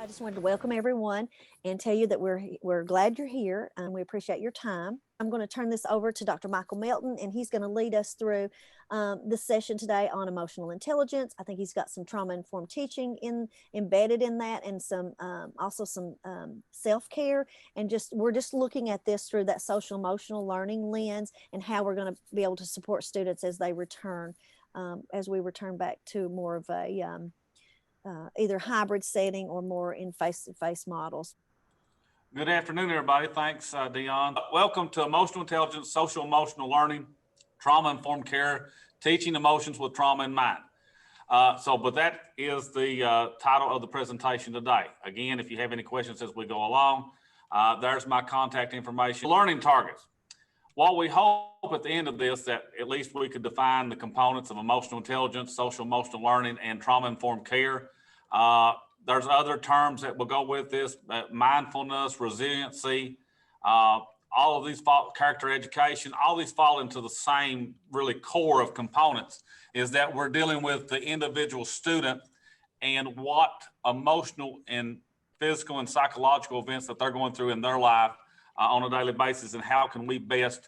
I just wanted to welcome everyone and tell you that we're glad you're here and we appreciate your time. I'm going to turn this over to Dr. Micheal Melton, and he's going to lead us through this session today on emotional intelligence. I think he's got some trauma-informed teaching embedded in that, and some also some self-care, and we're just looking at this through that social emotional learning lens and how we're going to be able to support students as they return, as we return back to more of a either hybrid setting or more in face-to-face models. Good afternoon, everybody. Thanks, Dion. Welcome to Emotional Intelligence, Social Emotional Learning, Trauma-Informed Care, Teaching Emotions with Trauma in Mind. But that is the title of the presentation today. Again, if you have any questions as we go along, there's my contact information. Learning targets. While we hope at the end of this that at least we could define the components of emotional intelligence, social emotional learning, and trauma-informed care, there's other terms that will go with this: mindfulness, resiliency, all of these character education. All these fall into the same really core of components, is that we're dealing with the individual student and what emotional and physical and psychological events that they're going through in their life on a daily basis, and how can we best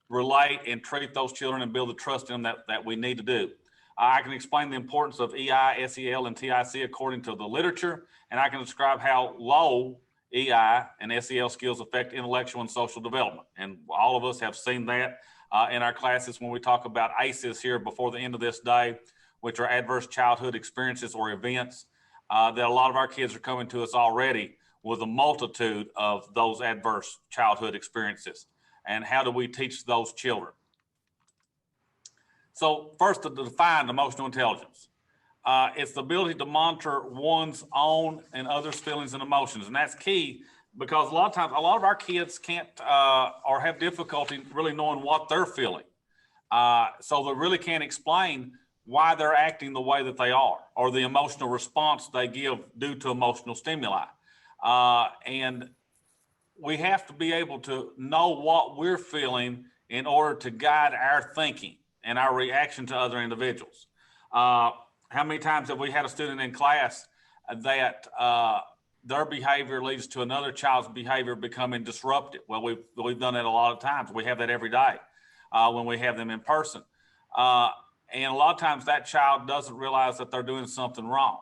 relate and treat those children and build the trust in them that we need to do. I can explain the importance of EI, SEL, and TIC according to the literature, and I can describe how low EI and SEL skills affect intellectual and social development. And all of us have seen that in our classes when we talk about ACEs here before the end of this day, which are adverse childhood experiences or events, that a lot of our kids are coming to us already with a multitude of those adverse childhood experiences. And how do we teach those children? So first, to define emotional intelligence, it's the ability to monitor one's own and others' feelings and emotions. And that's key, because a lot of times, a lot of our kids can't or have difficulty really knowing what they're feeling. So they really can't explain why they're acting the way that they are, or the emotional response they give due to emotional stimuli. And we have to be able to know what we're feeling in order to guide our thinking and our reaction to other individuals. How many times have we had a student in class that their behavior leads to another child's behavior becoming disruptive? Well, we've done that a lot of times. We have that every day when we have them in person. And a lot of times that child doesn't realize that they're doing something wrong.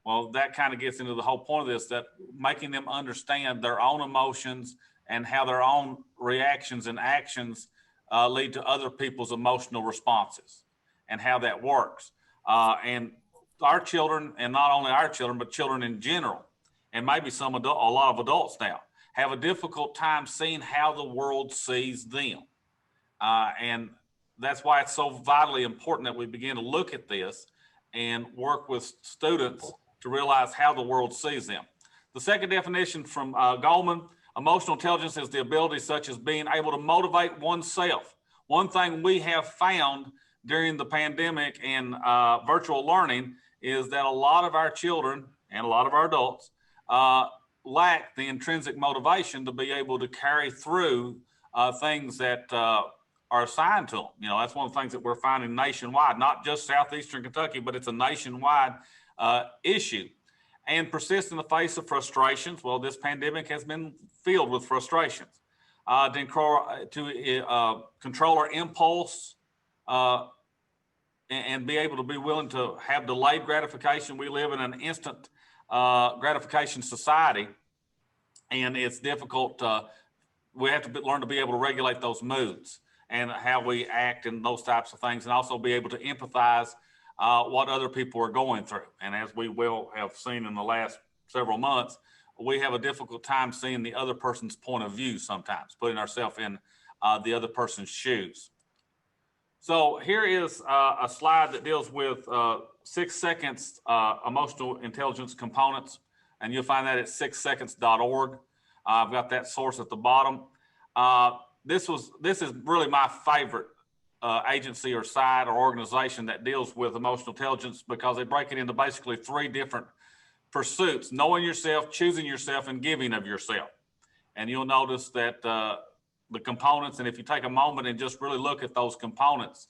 Well, that kind of gets into the whole point of this, that making them understand their own emotions and how their own reactions and actions lead to other people's emotional responses and how that works. And our children, and not only our children, but children in general, and maybe a lot of adults now, have a difficult time seeing how the world sees them. And that's why it's so vitally important that we begin to look at this and work with students to realize how the world sees them. The second definition from Goldman: emotional intelligence is the ability such as being able to motivate oneself. One thing we have found during the pandemic and virtual learning is that a lot of our children and a lot of our adults lack the intrinsic motivation to be able to carry through things that are assigned to them. You know, that's one of the things that we're finding nationwide, not just Southeastern Kentucky, but it's a nationwide issue. And persist in the face of frustrations. Well, this pandemic has been filled with frustrations. To control our impulse and be able to be willing to have delayed gratification. We live in an instant gratification society, and it's difficult. We have to learn to be able to regulate those moods and how we act and those types of things, and also be able to empathize what other people are going through. And as we will have seen in the last several months, we have a difficult time seeing the other person's point of view sometimes, putting ourselves in the other person's shoes. So here is a slide that deals with 6 seconds emotional intelligence components, and you'll find that at 6seconds.org. I've got that source at the bottom. This is really my favorite agency or site or organization that deals with emotional intelligence, because they break it into basically 3 different pursuits: knowing yourself, choosing yourself, and giving of yourself. And you'll notice that the components, and if you take a moment and just really look at those components,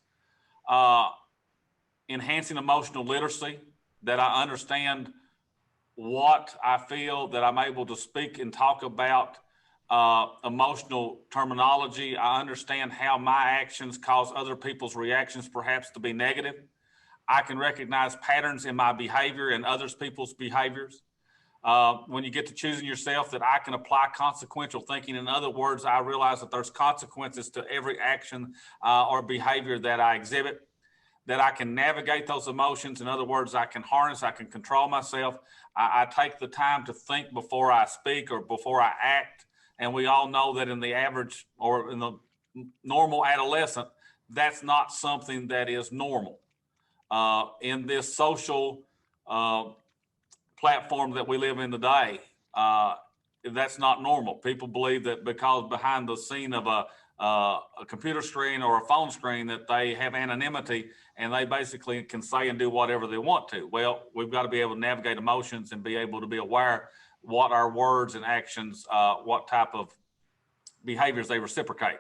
enhancing emotional literacy, that I understand what I feel, that I'm able to speak and talk about emotional terminology. I understand how my actions cause other people's reactions perhaps to be negative. I can recognize patterns in my behavior and others people's behaviors. When you get to choosing yourself, that I can apply consequential thinking. In other words, I realize that there's consequences to every action or behavior that I exhibit, that I can navigate those emotions. In other words, I can harness, I can control myself. I take the time to think before I speak or before I act. And we all know that in the average or in the normal adolescent, that's not something that is normal. In this social platform that we live in today, that's not normal. People believe that because behind the scene of a computer screen or a phone screen that they have anonymity and they basically can say and do whatever they want to. Well, we've got to be able to navigate emotions and be able to be aware what our words and actions, what type of behaviors they reciprocate.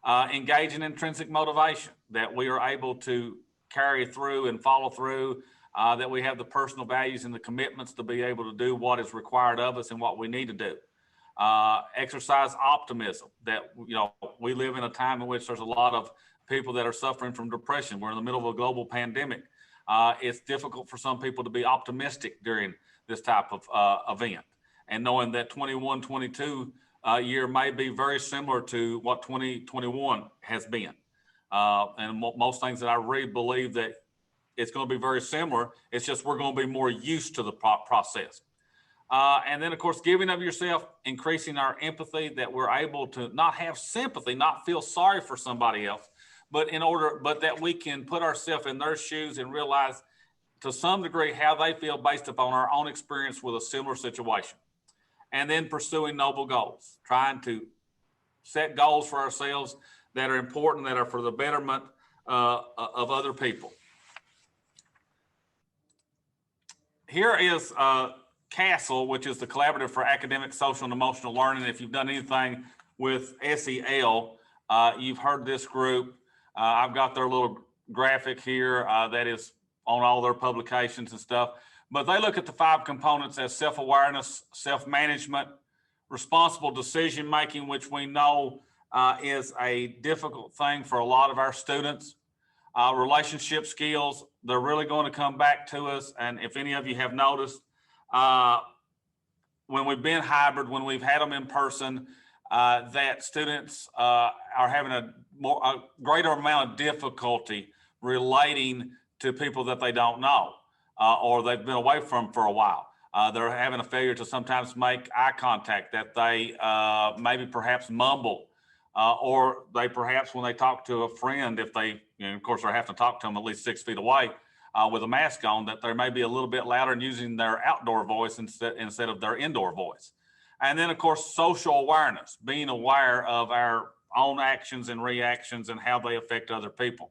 Engage in intrinsic motivation, that we are able to carry through and follow through, that we have the personal values and the commitments to be able to do what is required of us and what we need to do. Exercise optimism, that we live in a time in which there's a lot of people that are suffering from depression. We're in the middle of a global pandemic. It's difficult for some people to be optimistic during this type of event, and knowing that 21-22 year may be very similar to what 2021 has been. And most things that I read believe that it's going to be very similar. It's just we're going to be more used to the process. And then, of course, giving of yourself, increasing our empathy, that we're able to not have sympathy, not feel sorry for somebody else, but that we can put ourselves in their shoes and realize to some degree how they feel based upon our own experience with a similar situation. And then pursuing noble goals, trying to set goals for ourselves that are important, that are for the betterment of other people. Here is CASEL, which is the Collaborative for Academic, Social, and Emotional Learning. If you've done anything with SEL, you've heard this group. I've got their little graphic here that is on all their publications and stuff. But they look at the 5 components as self-awareness, self-management, responsible decision-making, which we know is a difficult thing for a lot of our students. Relationship skills, they're really going to come back to us. And if any of you have noticed, when we've been hybrid, when we've had them in person, that students are having a greater amount of difficulty relating to people that they don't know or they've been away from for a while. They're having a failure to sometimes make eye contact, that they maybe perhaps mumble, or they perhaps when they talk to a friend, if they, of course, they're having to talk to them at least 6 feet away with a mask on, that they may be a little bit louder and using their outdoor voice instead of their indoor voice. And then, of course, social awareness, being aware of our own actions and reactions and how they affect other people.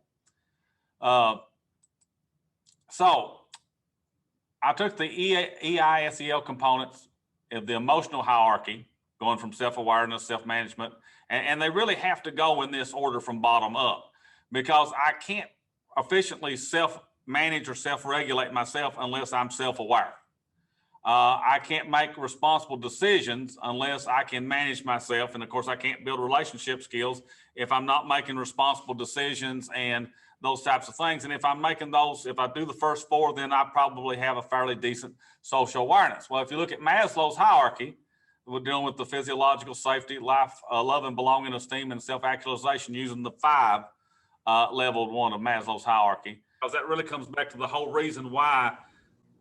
So I took the EISEL components of the emotional hierarchy, going from self-awareness, self-management, and they really have to go in this order from bottom up, because I can't efficiently self-manage or self-regulate myself unless I'm self-aware. I can't make responsible decisions unless I can manage myself. And of course, I can't build relationship skills if I'm not making responsible decisions and those types of things. And if I'm making those, if I do the first 4, then I probably have a fairly decent social awareness. Well, if you look at Maslow's hierarchy, we're dealing with the physiological safety, life, love and belonging, esteem, and self-actualization using the 5 leveled one of Maslow's hierarchy. Because that really comes back to the whole reason why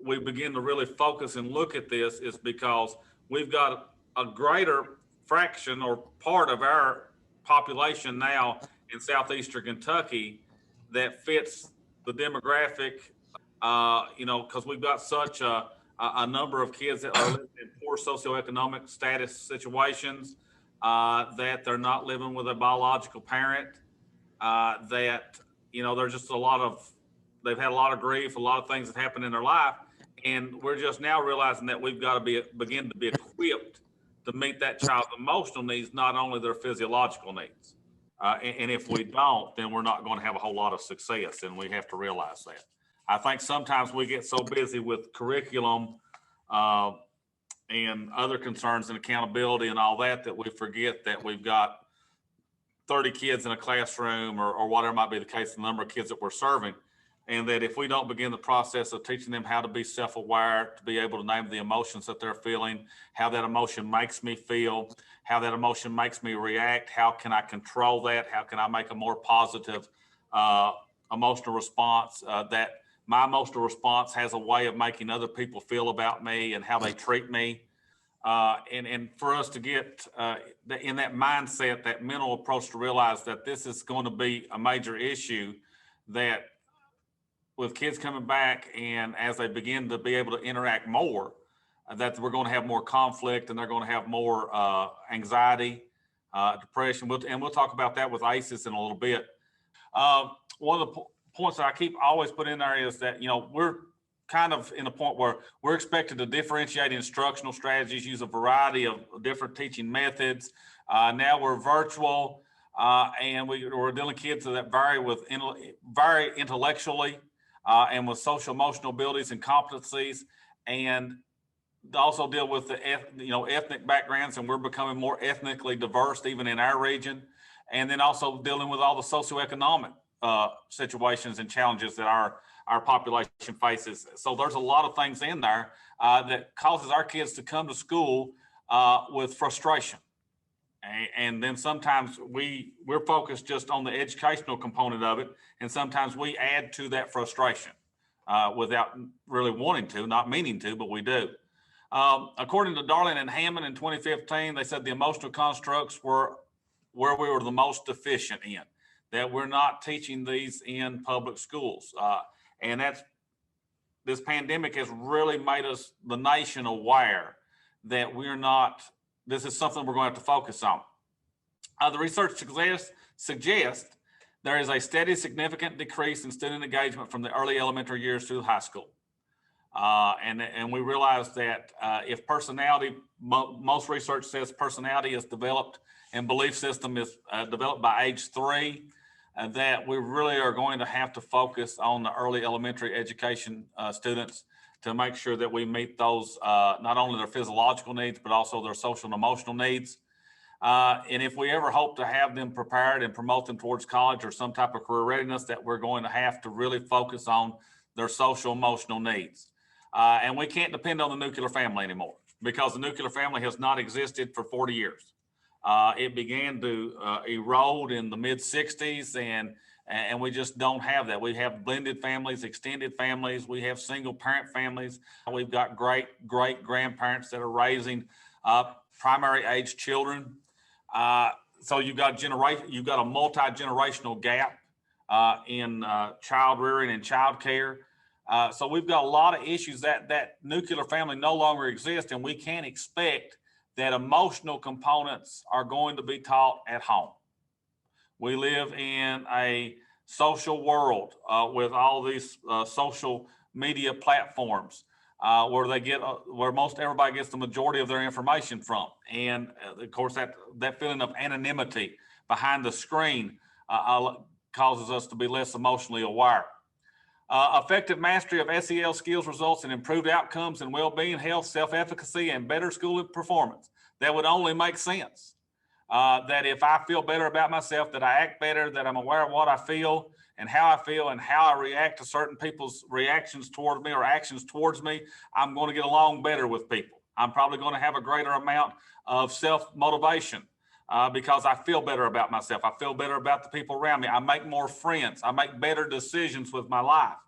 we begin to really focus and look at this, is because we've got a greater fraction or part of our population now in southeastern Kentucky that fits the demographic, because we've got such a number of kids that are living in poor socioeconomic status situations, that they're not living with a biological parent, that, there's just they've had a lot of grief, a lot of things that happened in their life. And we're just now realizing that we've got to begin to be equipped to meet that child's emotional needs, not only their physiological needs. And if we don't, then we're not going to have a whole lot of success, and we have to realize that. I think sometimes we get so busy with curriculum uh, and other concerns and accountability and all that, that we forget that we've got 30 kids in a classroom or whatever might be the case, the number of kids that we're serving. And that if we don't begin the process of teaching them how to be self-aware, to be able to name the emotions that they're feeling, how that emotion makes me feel, how that emotion makes me react, how can I control that, how can I make a more positive emotional response, that my emotional response has a way of making other people feel about me and how they treat me. And for us to get in that mindset, that mental approach to realize that this is going to be a major issue, that with kids coming back and as they begin to be able to interact more, that we're going to have more conflict and they're going to have more anxiety, depression. And we'll talk about that with ACEs in a little bit. One of the points that I keep always put in there is that, we're kind of in a point where we're expected to differentiate instructional strategies, use a variety of different teaching methods. Now we're virtual, and we're dealing with kids that vary intellectually and with social emotional abilities and competencies, and also deal with the ethnic backgrounds, and we're becoming more ethnically diverse even in our region, and then also dealing with all the socioeconomic situations and challenges that our population faces. So there's a lot of things in there that causes our kids to come to school with frustration. And then sometimes we're focused just on the educational component of it, and sometimes we add to that frustration without really wanting to, not meaning to, but we do. According to Darling and Hammond in 2015, they said the emotional constructs were where we were the most deficient in, that we're not teaching these in public schools. And this pandemic has really made us, the nation, aware that this is something we're going to have to focus on. The research suggests there is a steady, significant decrease in student engagement from the early elementary years through high school. And we realize that if personality, most research says personality is developed and belief system is developed by age 3, that we really are going to have to focus on the early elementary education students to make sure that we meet those, not only their physiological needs, but also their social and emotional needs. And if we ever hope to have them prepared and promote them towards college or some type of career readiness, that we're going to have to really focus on their social emotional needs. And we can't depend on the nuclear family anymore, because the nuclear family has not existed for 40 years. It began to erode in the mid-60s, and we just don't have that. We have blended families, extended families. We have single parent families. We've got great grandparents that are raising primary age children. So you've got a multi-generational gap in child rearing and child care. So we've got a lot of issues that nuclear family no longer exists, and we can't expect that emotional components are going to be taught at home. We live in a social world with all these social media platforms where most everybody gets the majority of their information from. And of course, that feeling of anonymity behind the screen causes us to be less emotionally aware. Effective mastery of SEL skills results in improved outcomes and well-being, health, self-efficacy, and better school performance. That would only make sense. That if I feel better about myself, that I act better, that I'm aware of what I feel and how I react to certain people's reactions towards me or actions towards me, I'm going to get along better with people. I'm probably going to have a greater amount of self-motivation because I feel better about myself. I feel better about the people around me. I make more friends. I make better decisions with my life.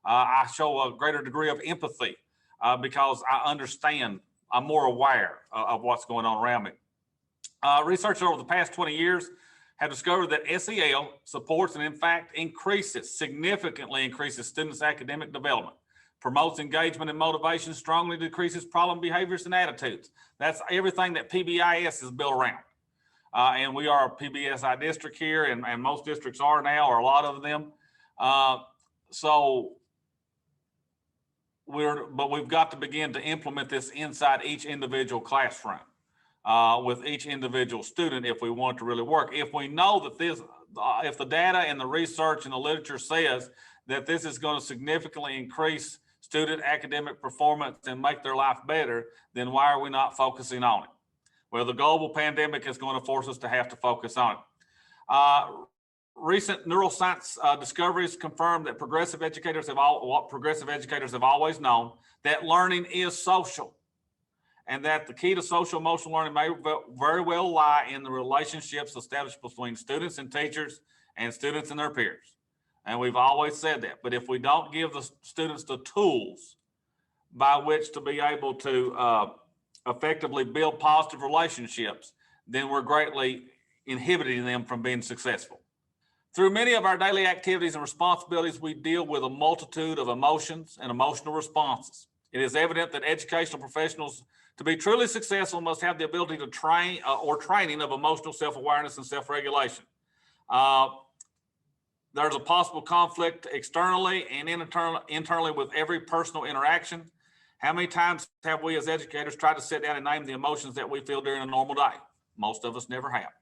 I show a greater degree of empathy because I understand. I'm more aware of what's going on around me. Researchers over the past 20 years have discovered that SEL supports and in fact significantly increases students' academic development, promotes engagement and motivation, strongly decreases problem behaviors and attitudes. That's everything that PBIS is built around. And we are a PBSI district here, and most districts are now, or a lot of them. But we've got to begin to implement this inside each individual classroom with each individual student if we want to really work. If we know that if the data and the research and the literature says that this is going to significantly increase student academic performance and make their life better, then why are we not focusing on it? Well, the global pandemic is going to force us to have to focus on it. Recent neuroscience discoveries confirm that progressive educators have always known, that learning is social, and that the key to social emotional learning may very well lie in the relationships established between students and teachers and students and their peers. And we've always said that. But if we don't give the students the tools by which to be able to effectively build positive relationships, then we're greatly inhibiting them from being successful. Through many of our daily activities and responsibilities, we deal with a multitude of emotions and emotional responses. It is evident that educational professionals, to be truly successful, must have the ability to train or training of emotional self-awareness and self-regulation. There's a possible conflict externally and internally with every personal interaction. How many times have we as educators tried to sit down and name the emotions that we feel during a normal day? Most of us never have.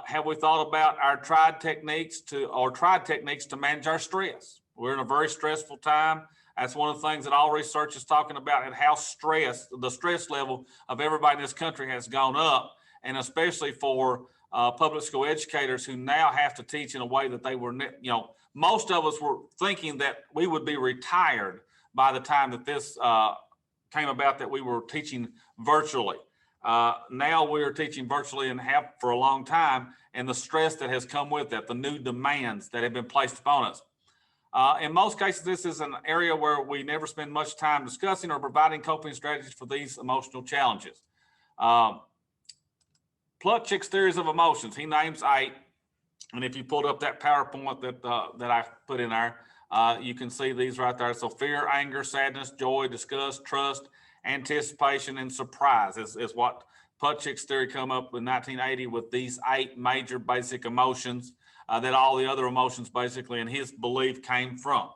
Have we thought about our tried techniques to manage our stress? We're in a very stressful time. That's one of the things that all research is talking about, and how the stress level of everybody in this country has gone up, and especially for public school educators who now have to teach in a way that they were, most of us were thinking that we would be retired by the time that this came about, that we were teaching virtually. Now we are teaching virtually and have for a long time, and the stress that has come with that, the new demands that have been placed upon us. In most cases, this is an area where we never spend much time discussing or providing coping strategies for these emotional challenges. Plutchik's theories of emotions, he names 8. And if you pulled up that PowerPoint that I put in there, you can see these right there. So fear, anger, sadness, joy, disgust, trust, anticipation, and surprise is what Plutchik's theory come up in 1980 with these 8 major basic emotions that all the other emotions basically, in his belief, came from.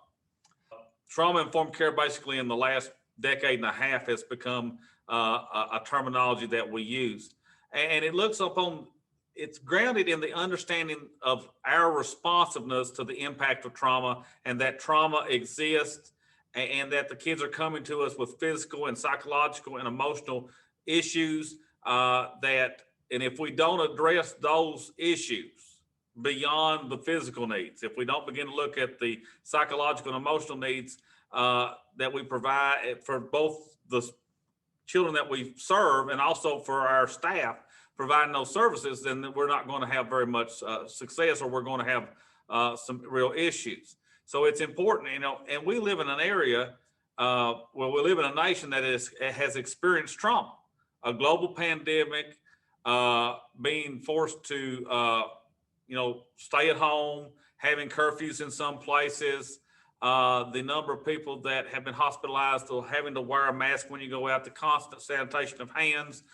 Trauma-informed care basically in the last decade and a half has become a terminology that we use. And it looks upon, it's grounded in the understanding of our responsiveness to the impact of trauma, and that trauma exists, and that the kids are coming to us with physical and psychological and emotional issues and if we don't address those issues beyond the physical needs, if we don't begin to look at the psychological and emotional needs that we provide for both the children that we serve and also for our staff providing those services, then we're not going to have very much success, or we're going to have some real issues. So it's important, and we live in an area where we live in a nation that has experienced trauma, a global pandemic, being forced to, stay at home, having curfews in some places, the number of people that have been hospitalized or having to wear a mask when you go out, the constant sanitation of hands,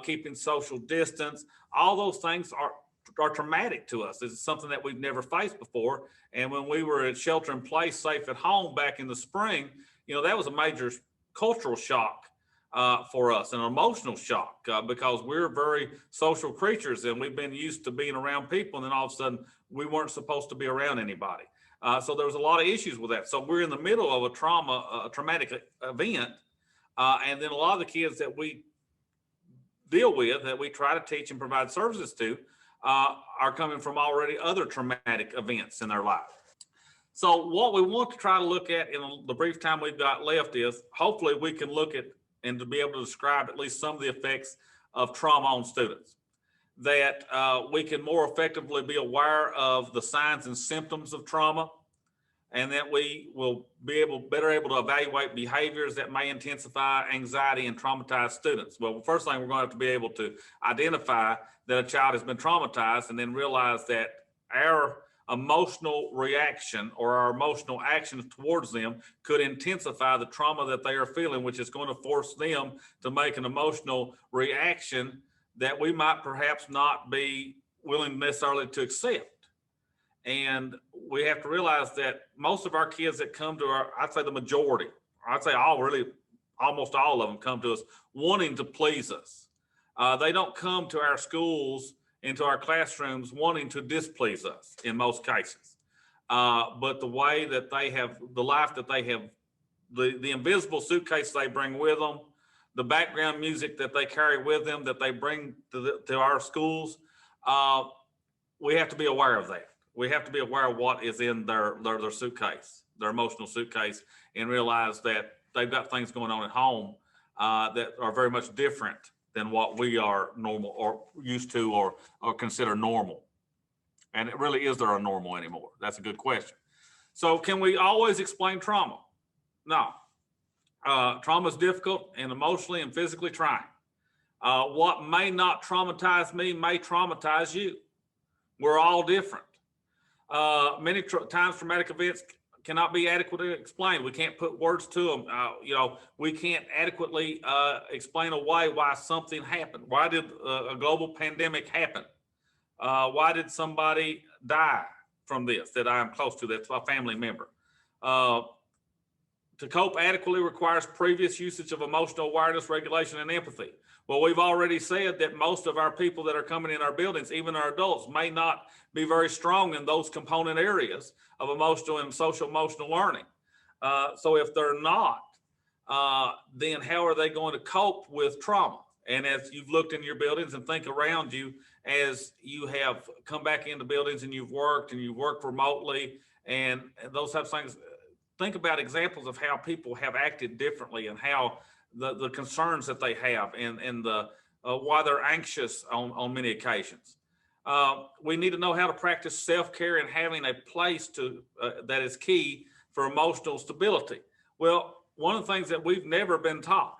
keeping social distance, all those things are traumatic to us. It's something that we've never faced before. And when we were at shelter in place, safe at home back in the spring, that was a major cultural shock for us, an emotional shock, because we're very social creatures and we've been used to being around people. And then all of a sudden we weren't supposed to be around anybody. So there was a lot of issues with that. So we're in the middle of a traumatic event. And then a lot of the kids that we deal with, that we try to teach and provide services to, are coming from already other traumatic events in their life. So what we want to try to look at in the brief time we've got left is hopefully we can look at and to be able to describe at least some of the effects of trauma on students, that we can more effectively be aware of the signs and symptoms of trauma, and that we will be better able to evaluate behaviors that may intensify anxiety and traumatize students. Well, first thing, we're going to have to be able to identify that a child has been traumatized, and then realize that our emotional reaction or our emotional actions towards them could intensify the trauma that they are feeling, which is going to force them to make an emotional reaction that we might perhaps not be willing necessarily to accept. And we have to realize that most of our kids that come to I'd say the majority, I'd say almost all of them come to us wanting to please us. They don't come to our schools, into our classrooms, wanting to displease us in most cases. But the way that the life that they have the invisible suitcase they bring with them, the background music that they carry with them that they bring to our schools. We have to be aware of that. We have to be aware of what is in their suitcase, their emotional suitcase, and realize that they've got things going on at home that are very much different than what we are normal or used to or consider normal. And it really, is there a normal anymore? That's a good question. So can we always explain trauma? No. Trauma is difficult and emotionally and physically trying. What may not traumatize me may traumatize you. We're all different. Many times traumatic events cannot be adequately explained. We can't put words to them. We can't adequately explain away why something happened. Why did a global pandemic happen? Why did somebody die from this that I am close to, that's a family member? To cope adequately requires previous usage of emotional awareness, regulation, and empathy. Well, we've already said that most of our people that are coming in our buildings, even our adults, may not be very strong in those component areas of emotional and social emotional learning. So if they're not, then how are they going to cope with trauma? And as you've looked in your buildings and think around you, as you have come back into buildings and you've worked remotely and those types of things, think about examples of how people have acted differently and how the concerns that they have and the why they're anxious on many occasions. We need to know how to practice self-care and having a place to that is key for emotional stability. Well, one of the things that we've never been taught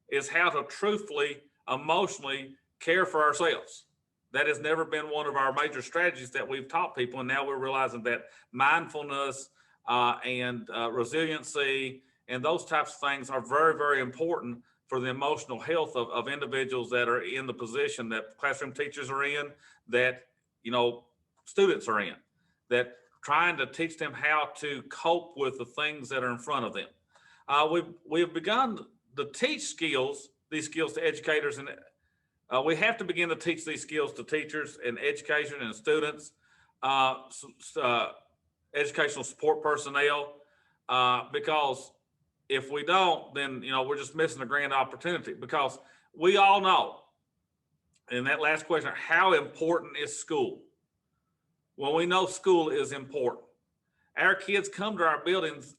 is how to truthfully, emotionally care for ourselves. That has never been one of our major strategies that we've taught people. And now we're realizing that mindfulness and resiliency and those types of things are very, very important for the emotional health of individuals that are in the position that classroom teachers are in, that, students are in, that trying to teach them how to cope with the things that are in front of them. We've begun to teach these skills to educators, and we have to begin to teach these skills to teachers and education and students, educational support personnel, because if we don't, then we're just missing a grand opportunity. Because we all know, in that last question, how important is school? Well, we know school is important. Our kids come to our buildings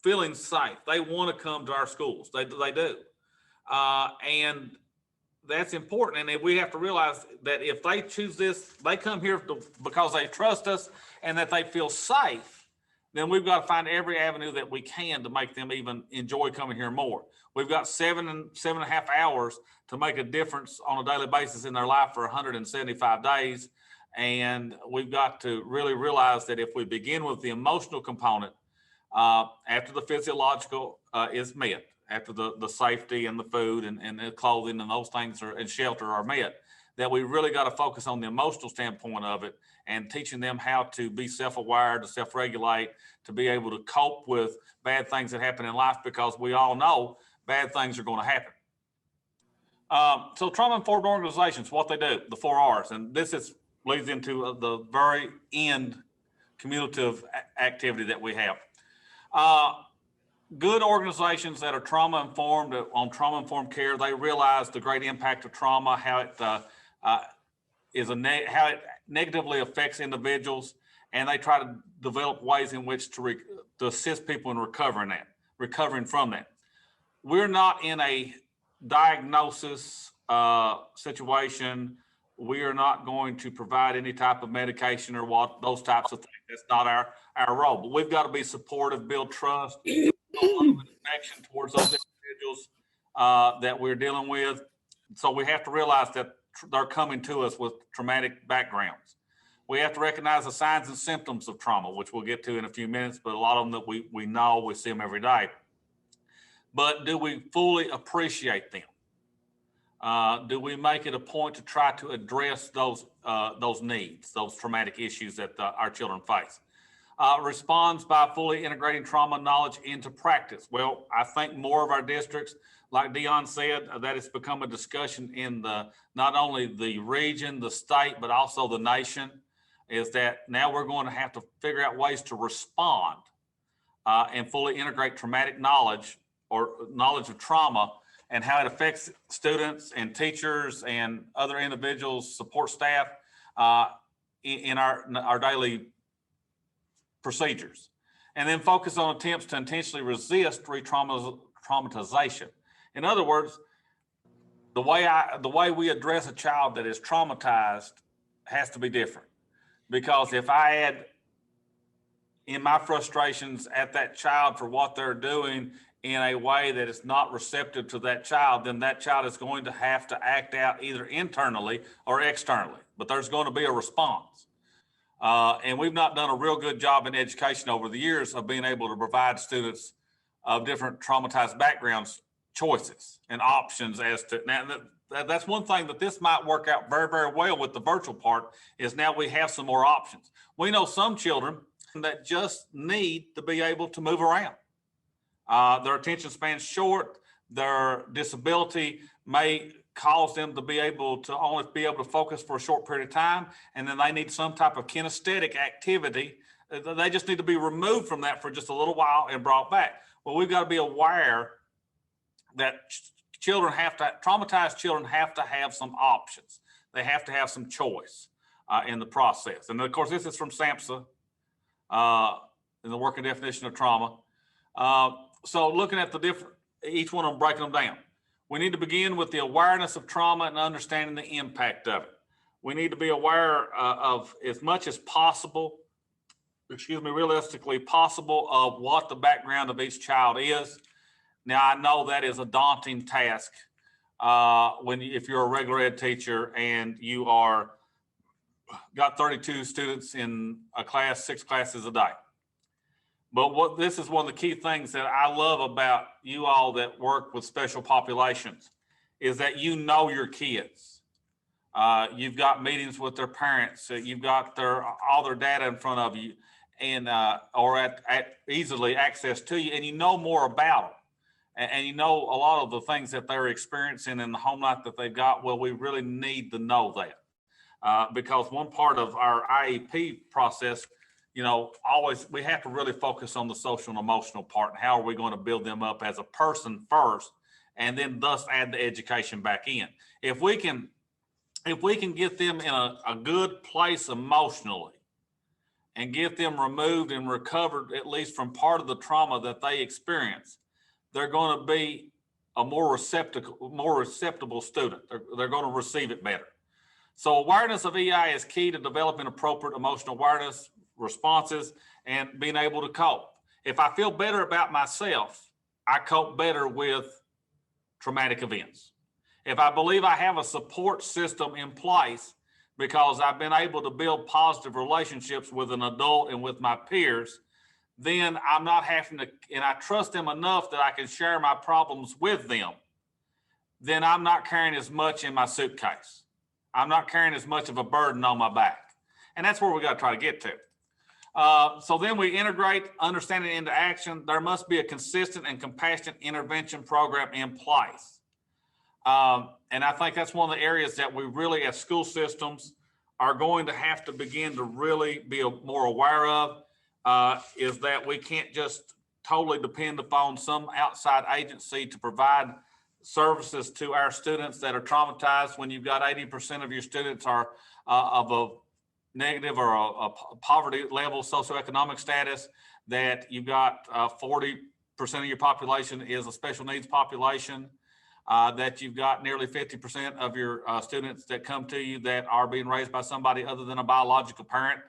feeling safe. They want to come to our schools. They do. And that's important. And we have to realize that if they choose this, they come here because they trust us and that they feel safe, then we've got to find every avenue that we can to make them even enjoy coming here more. We've got 7.5 hours to make a difference on a daily basis in their life for 175 days. And we've got to really realize that if we begin with the emotional component, after the physiological is met, after the safety and the food and the clothing and those things and shelter are met, that we really got to focus on the emotional standpoint of it and teaching them how to be self-aware, to self-regulate, to be able to cope with bad things that happen in life, because we all know bad things are going to happen. So trauma-informed organizations, what they do, the 4 R's, and this leads into the very end cumulative activity that we have. Good organizations that are trauma-informed, on trauma-informed care, they realize the great impact of trauma, how it how it negatively affects individuals, and they try to develop ways in which to assist people in recovering from that. We're not in a diagnosis situation. We are not going to provide any type of medication or those types of things. That's not our role. But we've got to be supportive, build trust, affection towards those individuals that we're dealing with. So we have to realize that they're coming to us with traumatic backgrounds. We have to recognize the signs and symptoms of trauma, which we'll get to in a few minutes, but a lot of them that we know, we see them every day. But do we fully appreciate them? Do we make it a point to try to address those needs, those traumatic issues that our children face? Responds by fully integrating trauma knowledge into practice. Well, I think more of our districts, like Dion said, that it's become a discussion in not only the region, the state, but also the nation, is that now we're going to have to figure out ways to respond and fully integrate traumatic knowledge or knowledge of trauma and how it affects students and teachers and other individuals, support staff in our daily procedures. And then focus on attempts to intentionally resist re-traumatization. In other words, the way we address a child that is traumatized has to be different. Because if I add in my frustrations at that child for what they're doing in a way that is not receptive to that child, then that child is going to have to act out either internally or externally, but there's going to be a response. And we've not done a real good job in education over the years of being able to provide students of different traumatized backgrounds choices and options as to, now that's one thing that this might work out very, very well with the virtual part is now we have some more options. We know some children that just need to be able to move around. Their attention span's short, their disability may cause them to be able to only be able to focus for a short period of time, and then they need some type of kinesthetic activity. They just need to be removed from that for just a little while and brought back. Well, we've got to be aware that traumatized children have to have some options. They have to have some choice in the process. And of course, this is from SAMHSA in the working definition of trauma. So looking at each one of them, breaking them down. We need to begin with the awareness of trauma and understanding the impact of it. We need to be aware of as much as possible, realistically possible, of what the background of each child is. Now, I know that is a daunting task if you're a regular ed teacher and you got 32 students in a class, 6 classes a day. But this is one of the key things that I love about you all that work with special populations is that you know your kids. You've got meetings with their parents. You've got all their data in front of you, and or at easily access to you, and you know more about them. And you know a lot of the things that they're experiencing in the home life that they've got. Well, we really need to know that because one part of our IEP process, always we have to really focus on the social and emotional part and how are we going to build them up as a person first, and then thus add the education back in. If we can get them in a good place emotionally and get them removed and recovered at least from part of the trauma that they experience, they're going to be a more receptible student. They're going to receive it better. So awareness of EI is key to developing appropriate emotional awareness responses and being able to cope. If I feel better about myself, I cope better with traumatic events. If I believe I have a support system in place because I've been able to build positive relationships with an adult and with my peers, then I'm not having to, and I trust them enough that I can share my problems with them, then I'm not carrying as much in my suitcase. I'm not carrying as much of a burden on my back. And that's where we got to try to get to. So then we integrate understanding into action. There must be a consistent and compassionate intervention program in place. And I think that's one of the areas that we really, as school systems, are going to have to begin to really be more aware of, is that we can't just totally depend upon some outside agency to provide services to our students that are traumatized when you've got 80% of your students are of a negative or a poverty level socioeconomic status, that you've got 40% of your population is a special needs population, that you've got nearly 50% of your students that come to you that are being raised by somebody other than a biological parent,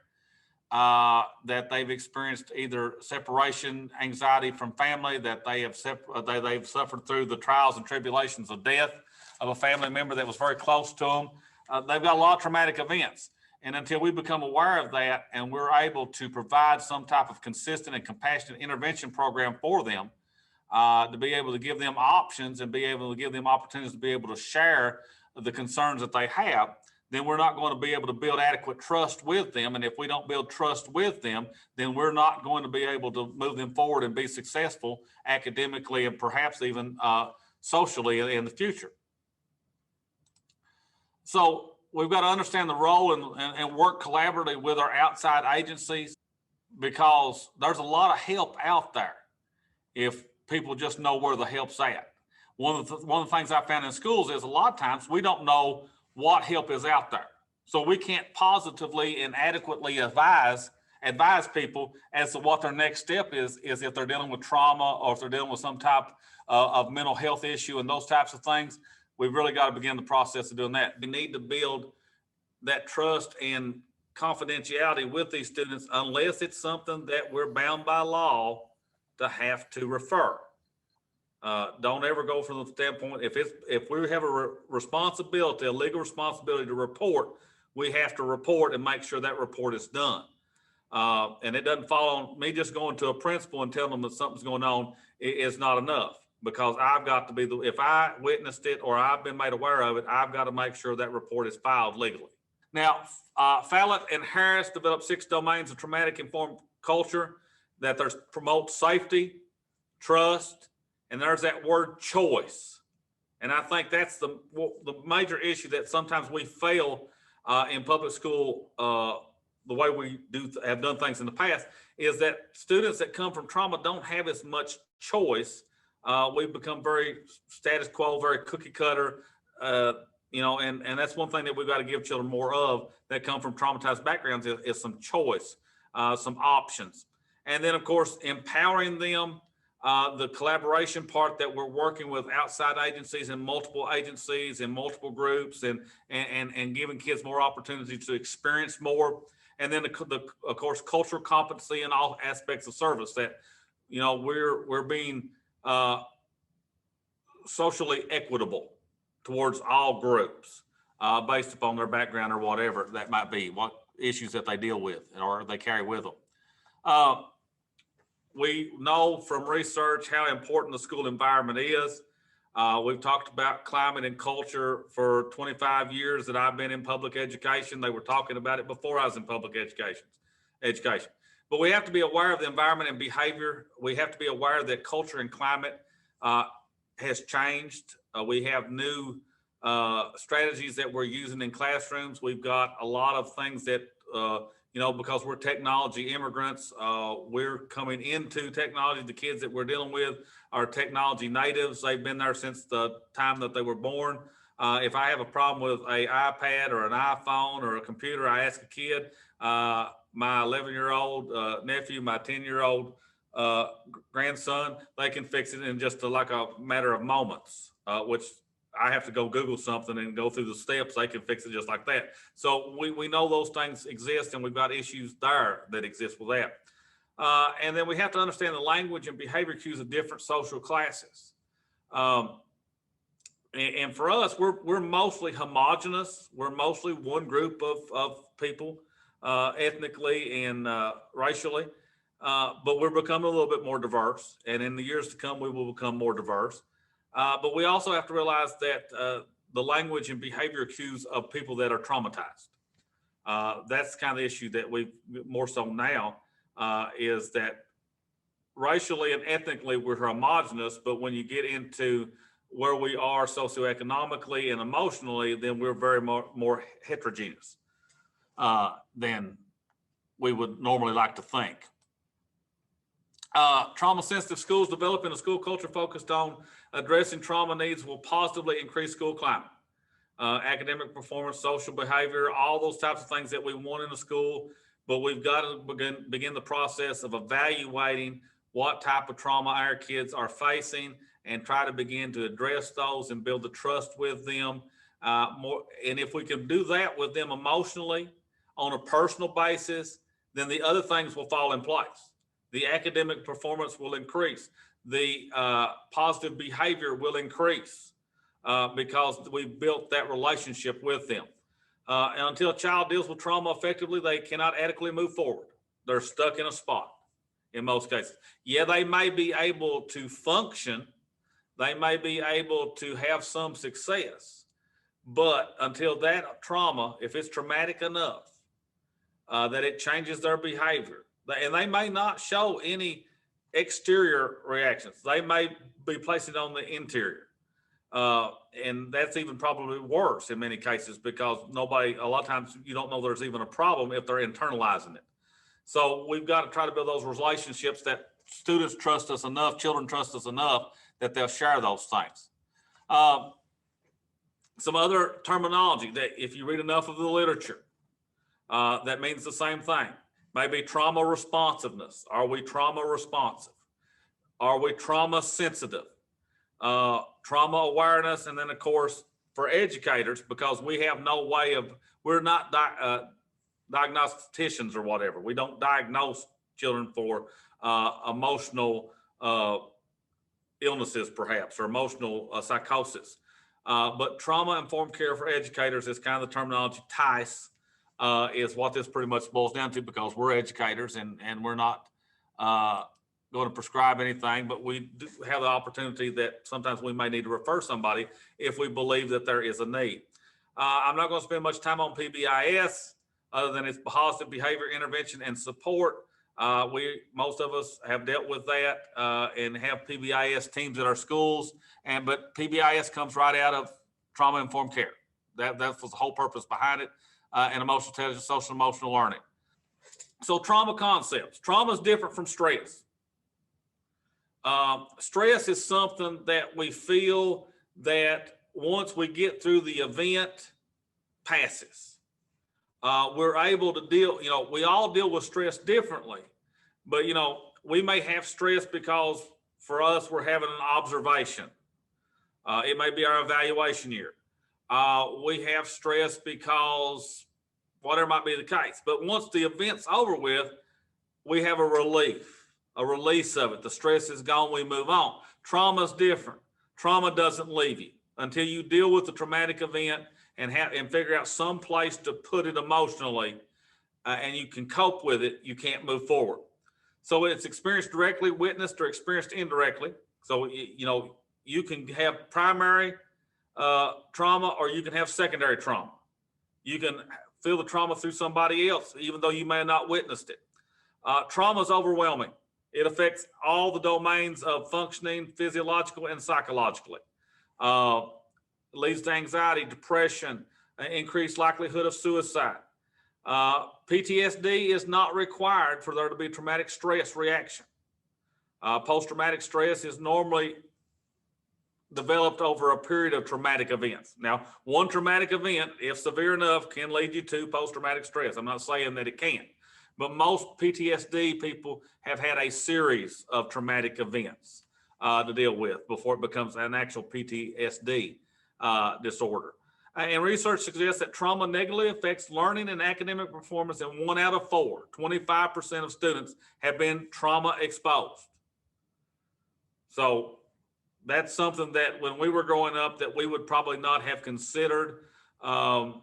that they've experienced either separation anxiety from family, that they've suffered through the trials and tribulations of death of a family member that was very close to them. They've got a lot of traumatic events. And until we become aware of that and we're able to provide some type of consistent and compassionate intervention program for them, to be able to give them options and be able to give them opportunities to be able to share the concerns that they have, then we're not going to be able to build adequate trust with them. And if we don't build trust with them, then we're not going to be able to move them forward and be successful academically and perhaps even socially in the future. So we've got to understand the role and work collaboratively with our outside agencies. because there's a lot of help out there if people just know where the help's at. One of the things I found in schools is a lot of times we don't know what help is out there. So we can't positively and adequately advise people as to what their next step is if they're dealing with trauma or if they're dealing with some type of mental health issue and those types of things. We've really got to begin the process of doing that. We need to build that trust and confidentiality with these students unless it's something that we're bound by law to have to refer. Don't ever go from the standpoint, if we have a responsibility, a legal responsibility to report, we have to report and make sure that report is done. And it doesn't fall on me just going to a principal and telling them that something's going on is not enough, because I've got to be if I witnessed it or I've been made aware of it, I've got to make sure that report is filed legally. Now, Fallett and Harris developed 6 domains of traumatic informed culture that there's promote safety, trust, and there's that word choice. And I think that's the major issue that sometimes we fail in public school, the way we have done things in the past, is that students that come from trauma don't have as much choice. We've become very status quo, very cookie cutter, and that's one thing that we've got to give children more of that come from traumatized backgrounds is some choice, some options. And then, of course, empowering them, the collaboration part that we're working with outside agencies and multiple groups and giving kids more opportunities to experience more. And then, of course, cultural competency in all aspects of service that, we're being socially equitable towards all groups based upon their background or whatever that might be, what issues that they deal with or they carry with them. We know from research how important the school environment is. We've talked about climate and culture for 25 years that I've been in public education. They were talking about it before I was in public education. But we have to be aware of the environment and behavior. We have to be aware that culture and climate has changed. We have new strategies that we're using in classrooms. We've got a lot of things that, because we're technology immigrants, we're coming into technology. The kids that we're dealing with are technology natives. They've been there since the time that they were born. If I have a problem with an iPad or an iPhone or a computer, I ask a kid, my 11-year-old nephew, my 10-year-old grandson, they can fix it in just like a matter of moments, which I have to go Google something and go through the steps. They can fix it just like that. So we know those things exist, and we've got issues there that exist with that. And then we have to understand the language and behavior cues of different social classes. And for us, we're mostly homogenous. We're mostly one group of people, ethnically and racially, but we're becoming a little bit more diverse. And in the years to come, we will become more diverse. But we also have to realize that the language and behavior cues of people that are traumatized. That's kind of the issue that we more so now is that racially and ethnically we're homogenous, but when you get into where we are socioeconomically and emotionally, then we're very more heterogeneous than we would normally like to think. Trauma-sensitive schools developing a school culture focused on addressing trauma needs will positively increase school climate, academic performance, social behavior, all those types of things that we want in a school. But we've got to begin the process of evaluating what type of trauma our kids are facing and try to begin to address those and build the trust with them. And if we can do that with them emotionally on a personal basis, then the other things will fall in place. The academic performance will increase. The positive behavior will increase because we've built that relationship with them. And until a child deals with trauma effectively, they cannot adequately move forward. They're stuck in a spot in most cases. Yeah, they may be able to function. They may be able to have some success. But until that trauma, if it's traumatic enough that it changes their behavior, and they may not show any exterior reactions. They may be placing it on the interior. And that's even probably worse in many cases because a lot of times you don't know there's even a problem if they're internalizing it. So we've got to try to build those relationships that students trust us enough, children trust us enough that they'll share those things. Some other terminology that if you read enough of the literature, that means the same thing. Maybe trauma responsiveness. Are we trauma responsive? Are we trauma sensitive? Trauma awareness, and then of course for educators, because we have no way of, we're not diagnosticians or whatever. We don't diagnose children for emotional illnesses perhaps, or emotional psychosis. But trauma-informed care for educators is kind of the terminology. TICE is what this pretty much boils down to, because we're educators and we're not going to prescribe anything, but we do have the opportunity that sometimes we may need to refer somebody if we believe that there is a need. I'm not going to spend much time on PBIS other than its positive behavior intervention and support. Most of us have dealt with that and have PBIS teams at our schools, but PBIS comes right out of trauma-informed care. That was the whole purpose behind it, and emotional intelligence, social emotional learning. So trauma concepts. Trauma is different from stress. Stress is something that we feel that once we get through the event, passes. We're able to deal, we all deal with stress differently, but, we may have stress because for us, we're having an observation. It may be our evaluation year. We have stress because whatever might be the case. But once the event's over with, we have a release of it. The stress is gone, we move on. Trauma is different. Trauma doesn't leave you until you deal with the traumatic event and figure out some place to put it emotionally, and you can cope with it. You can't move forward. So it's experienced directly, witnessed, or experienced indirectly. So you can have primary trauma, or you can have secondary trauma. You can feel the trauma through somebody else, even though you may have not witnessed it. Trauma is overwhelming. It affects all the domains of functioning, physiological and psychologically. Leads to anxiety, depression, increased likelihood of suicide. PTSD is not required for there to be traumatic stress reaction. Post-traumatic stress is normally developed over a period of traumatic events. Now, one traumatic event, if severe enough, can lead you to post-traumatic stress. I'm not saying that it can't, but most PTSD people have had a series of traumatic events to deal with before it becomes an actual PTSD disorder. And research suggests that trauma negatively affects learning and academic performance in 1 out of 4. 25% of students have been trauma exposed. So that's something that when we were growing up that we would probably not have considered, that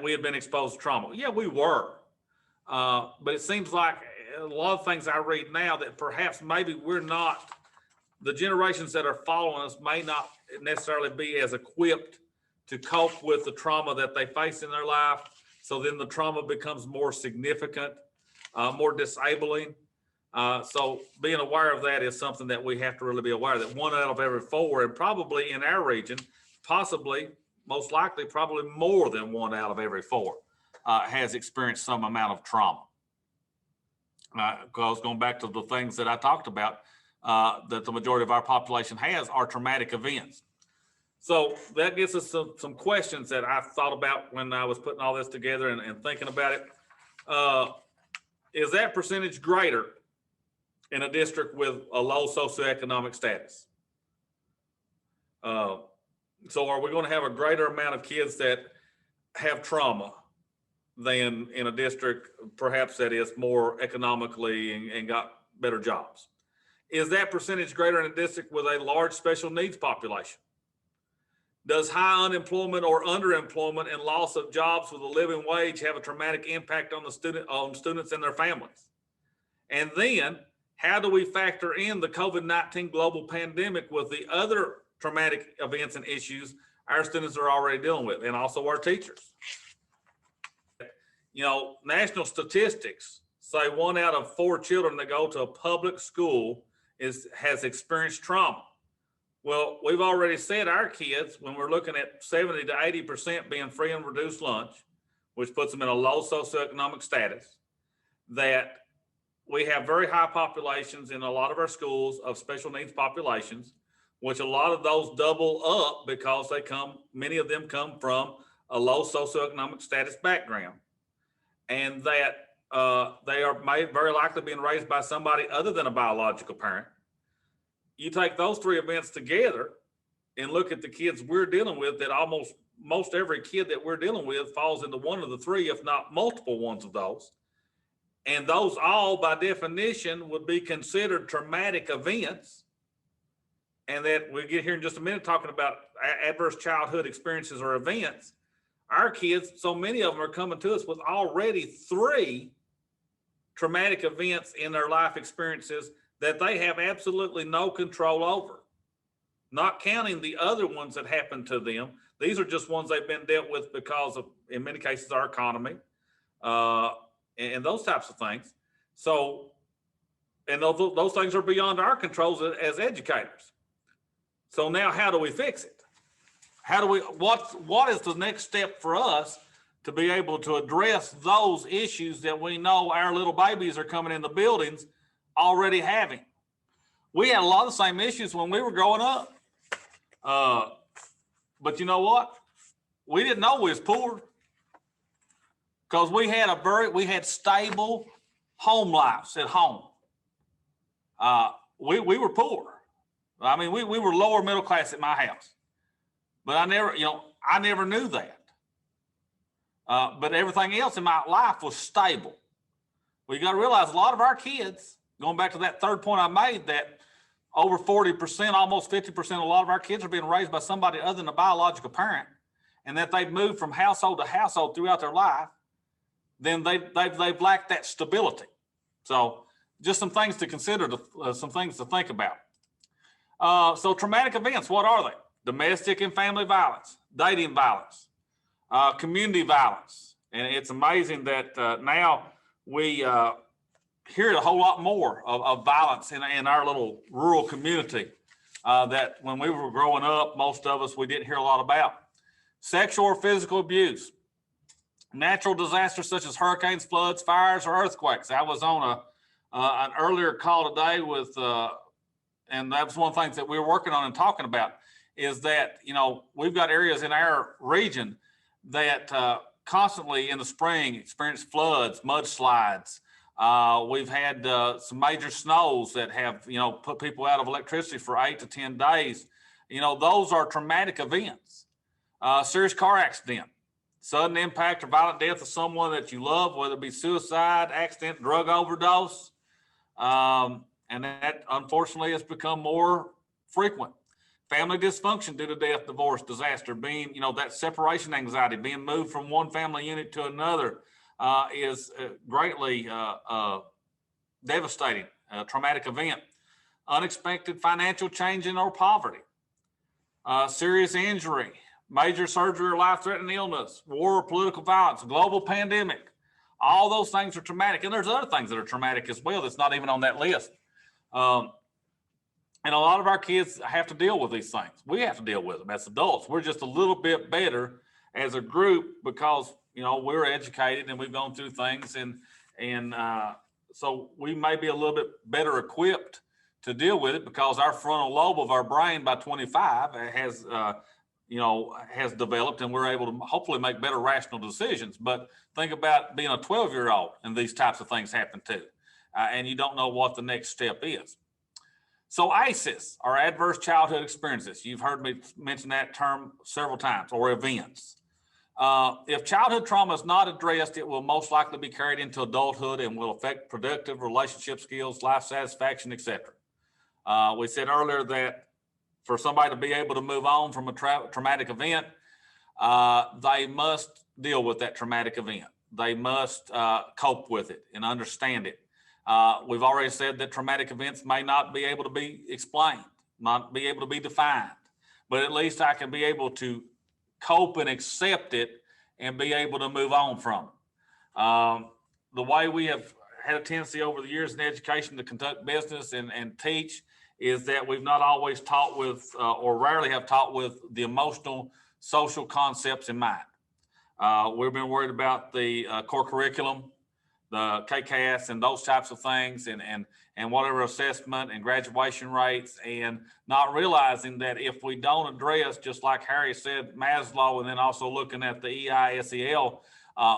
we had been exposed to trauma. Yeah, we were. But it seems like a lot of things I read now that perhaps maybe we're not, the generations that are following us may not necessarily be as equipped to cope with the trauma that they face in their life. So then the trauma becomes more significant, more disabling. So being aware of that is something that we have to really be aware of, that 1 out of every 4, and probably in our region, possibly, most likely, probably more than 1 out of every 4 has experienced some amount of trauma. Because going back to the things that I talked about, that the majority of our population has are traumatic events. So that gets us some questions that I thought about when I was putting all this together and thinking about it. Is that percentage greater in a district with a low socioeconomic status? So are we going to have a greater amount of kids that have trauma than in a district perhaps that is more economically and got better jobs? Is that percentage greater in a district with a large special needs population? Does high unemployment or underemployment and loss of jobs with a living wage have a traumatic impact on students and their families? And then how do we factor in the COVID-19 global pandemic with the other traumatic events and issues our students are already dealing with, and also our teachers? National statistics say 1 out of 4 children that go to a public school has experienced trauma. Well, we've already said our kids, when we're looking at 70 to 80% being free and reduced lunch, which puts them in a low socioeconomic status, that we have very high populations in a lot of our schools of special needs populations, which a lot of those double up because many of them come from a low socioeconomic status background, and that they are very likely being raised by somebody other than a biological parent. You take those three events together and look at the kids we're dealing with, that most every kid that we're dealing with falls into one of the three, if not multiple ones of those. And those all, by definition, would be considered traumatic events. And that we'll get here in just a minute talking about adverse childhood experiences or events. Our kids, so many of them are coming to us with already 3 traumatic events in their life experiences that they have absolutely no control over. Not counting the other ones that happened to them. These are just ones they've been dealt with because of, in many cases, our economy, and those types of things. So, and those things are beyond our controls as educators. So now, how do we fix it? What is the next step for us to be able to address those issues that we know our little babies are coming in the buildings already having? We had a lot of the same issues when we were growing up. But you know what? We didn't know we was poor because we had stable home lives at home. We were poor. I mean, we were lower middle class at my house, but I never knew that. But everything else in my life was stable. We got to realize a lot of our kids, going back to that third point I made, that over 40%, almost 50%, a lot of our kids are being raised by somebody other than a biological parent, and that they've moved from household to household throughout their life, then they've lacked that stability. So just some things to consider, some things to think about. So traumatic events, what are they? Domestic and family violence, dating violence, community violence. And it's amazing that now we hear a whole lot more of violence in our little rural community that when we were growing up, most of us, we didn't hear a lot about. Sexual or physical abuse, natural disasters such as hurricanes, floods, fires, or earthquakes. I was on an earlier call today with, and that was one of the things that we were working on and talking about, is that, we've got areas in our region that constantly in the spring experience floods, mudslides. We've had some major snows that have, put people out of electricity for 8 to 10 days. Those are traumatic events. Serious car accident, sudden impact or violent death of someone that you love, whether it be suicide, accident, drug overdose. And that unfortunately has become more frequent. Family dysfunction due to death, divorce, disaster, being, that separation anxiety, being moved from one family unit to another is greatly devastating, traumatic event. Unexpected financial change or poverty, serious injury, major surgery or life-threatening illness, war or political violence, global pandemic. All those things are traumatic. And there's other things that are traumatic as well that's not even on that list. And a lot of our kids have to deal with these things. We have to deal with them as adults. We're just a little bit better as a group because, we're educated and we've gone through things. And so we may be a little bit better equipped to deal with it because our frontal lobe of our brain by 25 has developed, and we're able to hopefully make better rational decisions. But think about being a 12-year-old and these types of things happen too. And you don't know what the next step is. So ACEs are adverse childhood experiences. You've heard me mention that term several times, or events. If childhood trauma is not addressed, it will most likely be carried into adulthood and will affect productive relationship skills, life satisfaction, etc. We said earlier that for somebody to be able to move on from a traumatic event, they must deal with that traumatic event. They must cope with it and understand it. We've already said that traumatic events may not be able to be explained, not be able to be defined, but at least I can be able to cope and accept it and be able to move on from it. The way we have had a tendency over the years in education to conduct business and teach is that we've not always taught with, or rarely have taught with, the emotional, social concepts in mind. We've been worried about the core curriculum, the KCAS and those types of things, and whatever assessment and graduation rates, and not realizing that if we don't address, just like Harry said, Maslow, and then also looking at the EISEL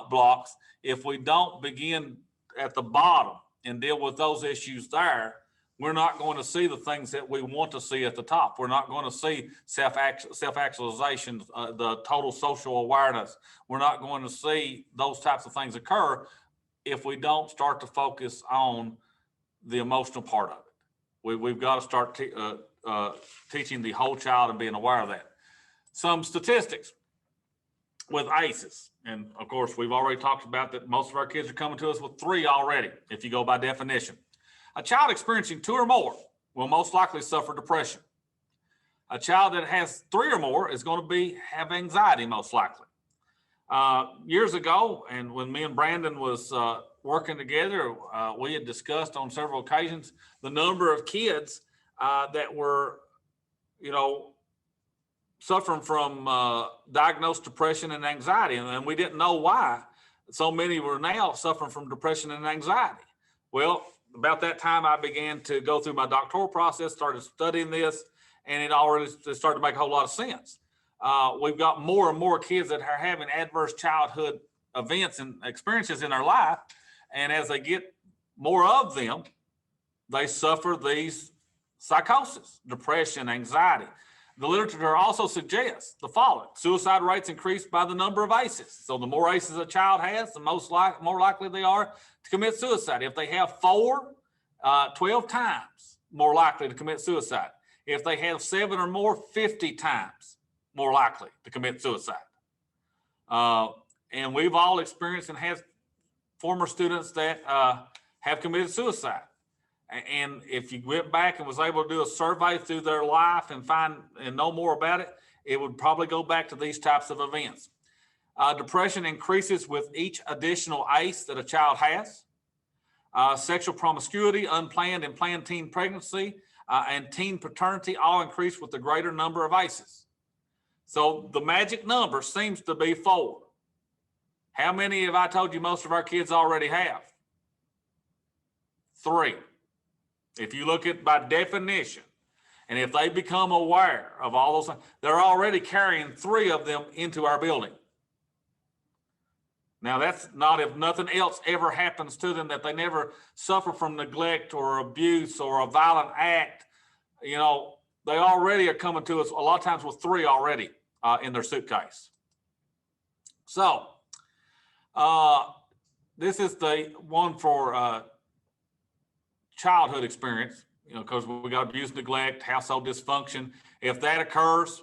blocks, if we don't begin at the bottom and deal with those issues there, we're not going to see the things that we want to see at the top. We're not going to see self-actualization, the total social awareness. We're not going to see those types of things occur if we don't start to focus on the emotional part of it. We've got to start teaching the whole child and being aware of that. Some statistics with ACEs. And of course, we've already talked about that most of our kids are coming to us with 3 already, if you go by definition. A child experiencing 2 or more will most likely suffer depression. A child that has 3 or more is going to have anxiety most likely. Years ago, and when me and Brandon was working together, we had discussed on several occasions the number of kids that were, suffering from diagnosed depression and anxiety, and we didn't know why so many were now suffering from depression and anxiety. Well, about that time, I began to go through my doctoral process, started studying this, and it already started to make a whole lot of sense. We've got more and more kids that are having adverse childhood events and experiences in their life, and as they get more of them, they suffer these psychosis, depression, anxiety. The literature also suggests the following: suicide rates increase by the number of ACEs. So the more ACEs a child has, the more likely they are to commit suicide. If they have 4, 12 times more likely to commit suicide. If they have 7 or more, 50 times more likely to commit suicide. And we've all experienced and had former students that have committed suicide. And if you went back and was able to do a survey through their life and find and know more about it, it would probably go back to these types of events. Depression increases with each additional ACE that a child has. Sexual promiscuity, unplanned and planned teen pregnancy, and teen paternity all increase with the greater number of ACEs. So the magic number seems to be 4. How many have I told you most of our kids already have? 3. If you look at by definition, and if they become aware of all those things, they're already carrying 3 of them into our building. Now, that's not if nothing else ever happens to them, that they never suffer from neglect or abuse or a violent act. They already are coming to us a lot of times with 3 already in their suitcase. So this is the one for childhood experience, because we got abuse, neglect, household dysfunction. If that occurs,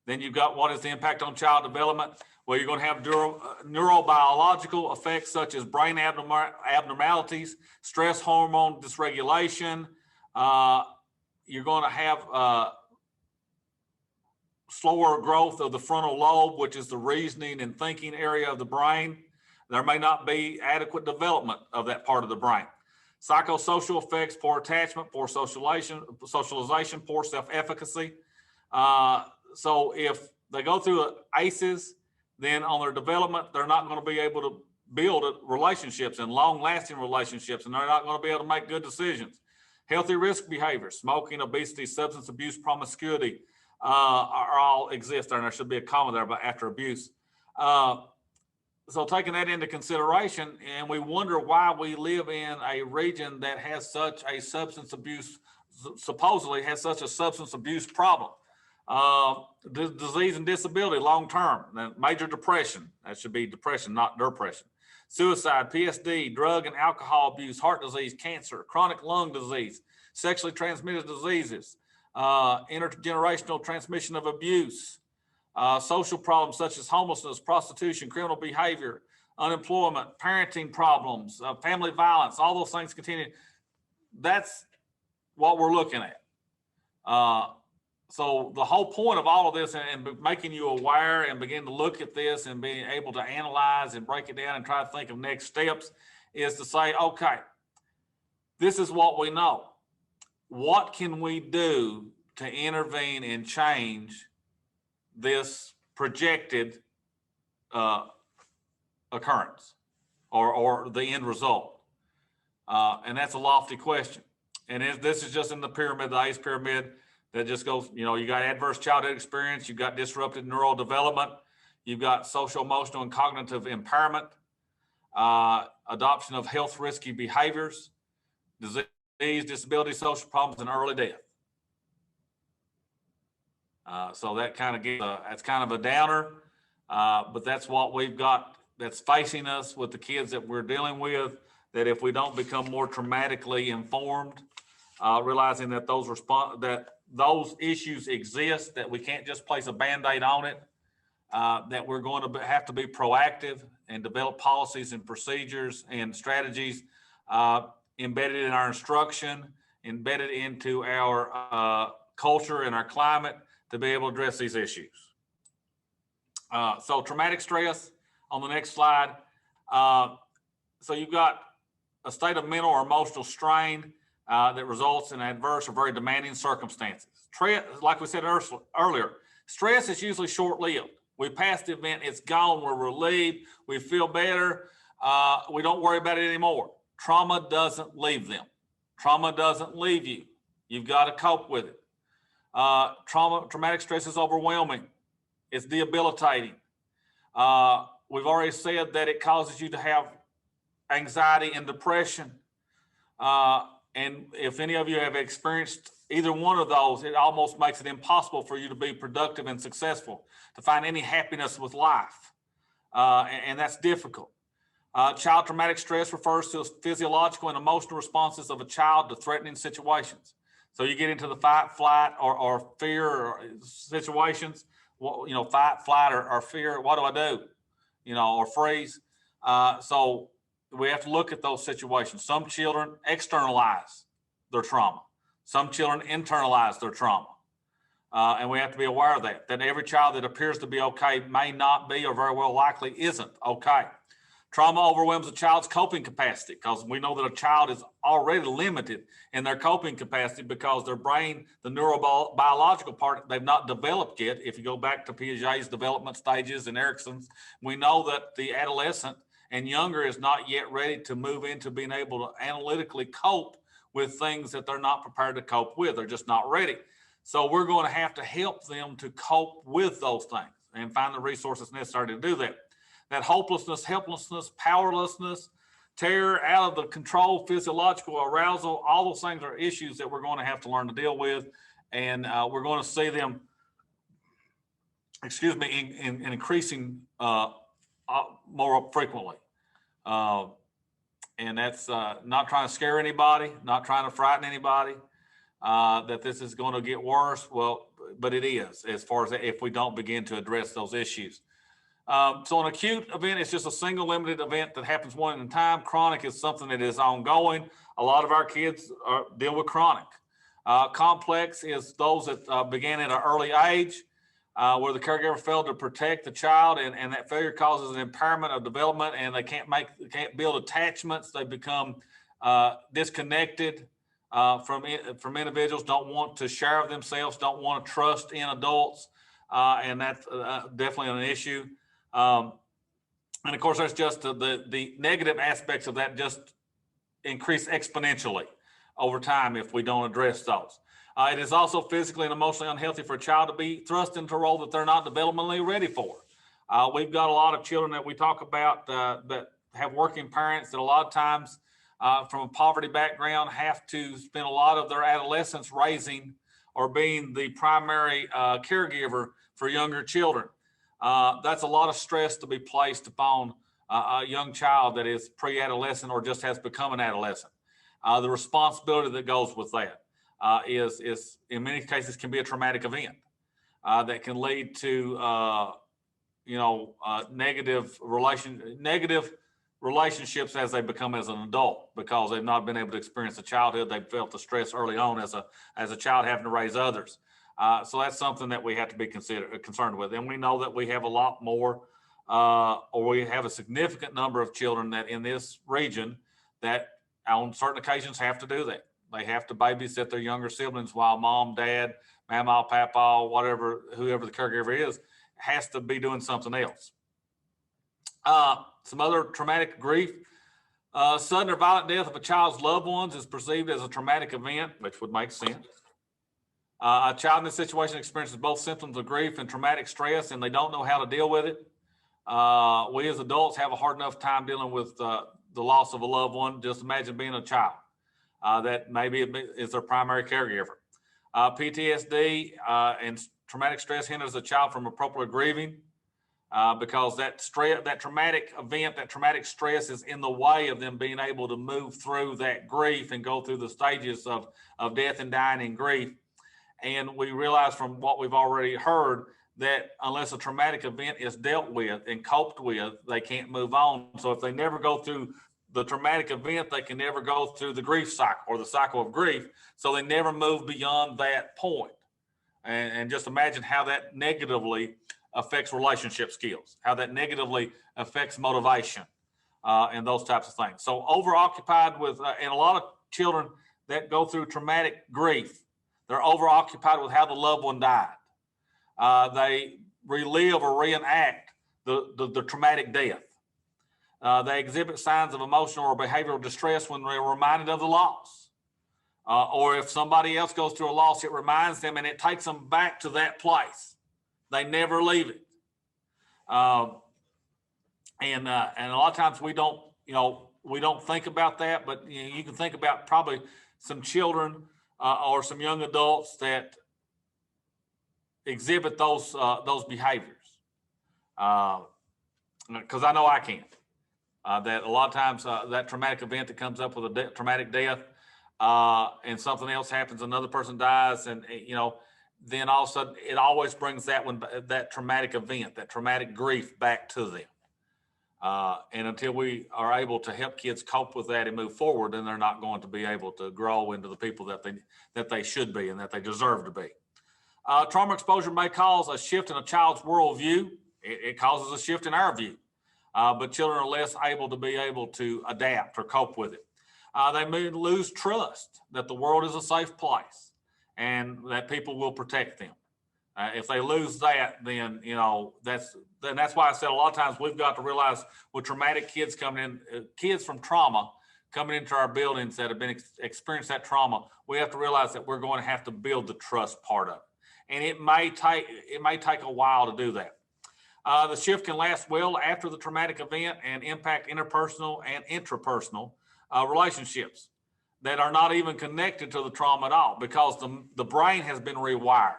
then you've got what is the impact on child development. Well, you're going to have neurobiological effects such as brain abnormalities, stress hormone dysregulation. You're going to have slower growth of the frontal lobe, which is the reasoning and thinking area of the brain. There may not be adequate development of that part of the brain. Psychosocial effects: poor attachment, poor socialization, poor self-efficacy. So if they go through ACEs, then on their development, they're not going to be able to build relationships and long-lasting relationships, and they're not going to be able to make good decisions. Healthy risk behaviors: smoking, obesity, substance abuse, promiscuity are all exist there, and there should be a comma there about after abuse. So taking that into consideration, and we wonder why we live in a region that has such a substance abuse, supposedly has such a substance abuse problem. Disease and disability long-term, major depression, that should be depression, not depression. Suicide, PSD, drug and alcohol abuse, heart disease, cancer, chronic lung disease, sexually transmitted diseases, intergenerational transmission of abuse, social problems such as homelessness, prostitution, criminal behavior, unemployment, parenting problems, family violence, all those things continue. That's what we're looking at. So the whole point of all of this and making you aware and begin to look at this and being able to analyze and break it down and try to think of next steps is to say, okay, this is what we know. What can we do to intervene and change this projected occurrence or the end result? And that's a lofty question. And this is just in the pyramid, the ACE pyramid, that just goes, you got adverse childhood experience, you've got disrupted neural development, you've got social, emotional, and cognitive impairment, adoption of health risky behaviors, disease, disability, social problems, and early death. So that kind of gives that's kind of a downer, but that's what we've got that's facing us with the kids that we're dealing with, that if we don't become more traumatically informed, realizing that those issues exist, that we can't just place a Band-Aid on it, that we're going to have to be proactive and develop policies and procedures and strategies embedded in our instruction, embedded into our culture and our climate to be able to address these issues. So traumatic stress on the next slide. So you've got a state of mental or emotional strain that results in adverse or very demanding circumstances. Like we said earlier, stress is usually short-lived. We pass the event, it's gone, we're relieved, we feel better, we don't worry about it anymore. Trauma doesn't leave them. Trauma doesn't leave you. You've got to cope with it. Traumatic stress is overwhelming. It's debilitating. We've already said that it causes you to have anxiety and depression. And if any of you have experienced either one of those, it almost makes it impossible for you to be productive and successful, to find any happiness with life. And that's difficult. Child traumatic stress refers to physiological and emotional responses of a child to threatening situations. So you get into the fight, flight, or fear or situations, fight, flight, or fear. What do I do? Or freeze. So we have to look at those situations. Some children externalize their trauma. Some children internalize their trauma. And we have to be aware of that every child that appears to be okay may not be, or very well likely isn't okay. Trauma overwhelms a child's coping capacity, because we know that a child is already limited in their coping capacity because their brain, the neurobiological part, they've not developed yet. If you go back to Piaget's development stages and Erickson's, we know that the adolescent and younger is not yet ready to move into being able to analytically cope with things that they're not prepared to cope with. They're just not ready. So we're going to have to help them to cope with those things and find the resources necessary to do that. That hopelessness, helplessness, powerlessness, terror, out of the control, physiological arousal, all those things are issues that we're going to have to learn to deal with. And we're going to see them, in increasing more frequently. And that's not trying to scare anybody, not trying to frighten anybody, that this is going to get worse. Well, but it is, as far as if we don't begin to address those issues. So an acute event is just a single limited event that happens one at a time. Chronic is something that is ongoing. A lot of our kids deal with chronic. Complex is those that began at an early age, where the caregiver failed to protect the child, and that failure causes an impairment of development, and they can't build attachments. They become disconnected from individuals, don't want to share of themselves, don't want to trust in adults, and that's definitely an issue. And of course, there's just the negative aspects of that just increase exponentially over time if we don't address those. It is also physically and emotionally unhealthy for a child to be thrust into a role that they're not developmentally ready for. We've got a lot of children that we talk about that have working parents that a lot of times from a poverty background have to spend a lot of their adolescence raising or being the primary caregiver for younger children. That's a lot of stress to be placed upon a young child that is pre-adolescent or just has become an adolescent. The responsibility that goes with that is in many cases can be a traumatic event that can lead to negative relationships as they become as an adult, because they've not been able to experience the childhood. They've felt the stress early on as a child having to raise others. So that's something that we have to be concerned with. And we know that we have a lot more, or we have a significant number of children that in this region that on certain occasions have to do that. They have to babysit their younger siblings while mom, dad, mama, papa, whoever the caregiver is, has to be doing something else. Some other traumatic grief. Sudden or violent death of a child's loved ones is perceived as a traumatic event, which would make sense. A child in this situation experiences both symptoms of grief and traumatic stress, and they don't know how to deal with it. We as adults have a hard enough time dealing with the loss of a loved one. Just imagine being a child that maybe is their primary caregiver. PTSD and traumatic stress hinders a child from appropriately grieving because that stress, that traumatic event, that traumatic stress is in the way of them being able to move through that grief and go through the stages of death and dying and grief. And we realize from what we've already heard that unless a traumatic event is dealt with and coped with, they can't move on. So if they never go through the traumatic event, they can never go through the grief cycle or the cycle of grief. So they never move beyond that point. And just imagine how that negatively affects relationship skills, how that negatively affects motivation, and those types of things. So overoccupied with, and a lot of children that go through traumatic grief, they're overoccupied with how the loved one died. They relive or reenact the traumatic death. They exhibit signs of emotional or behavioral distress when they're reminded of the loss. Or if somebody else goes through a loss, it reminds them and it takes them back to that place. They never leave it. And a lot of times we don't think about that, but you can think about probably some children or some young adults that exhibit those behaviors. Because I know I can. That a lot of times that traumatic event that comes up with a traumatic death and something else happens, another person dies, and then all of a sudden it always brings that traumatic event, that traumatic grief back to them. And until we are able to help kids cope with that and move forward, then they're not going to be able to grow into the people that they should be and that they deserve to be. Trauma exposure may cause a shift in a child's worldview. It causes a shift in our view, but children are less able to adapt or cope with it. They may lose trust that the world is a safe place and that people will protect them. If they lose that, then that's why I said a lot of times we've got to realize with traumatic kids coming in, kids from trauma coming into our buildings that have been experienced that trauma, we have to realize that we're going to have to build the trust part of it, and it may take a while to do that. The shift can last well after the traumatic event and impact interpersonal and intrapersonal relationships that are not even connected to the trauma at all, because the brain has been rewired.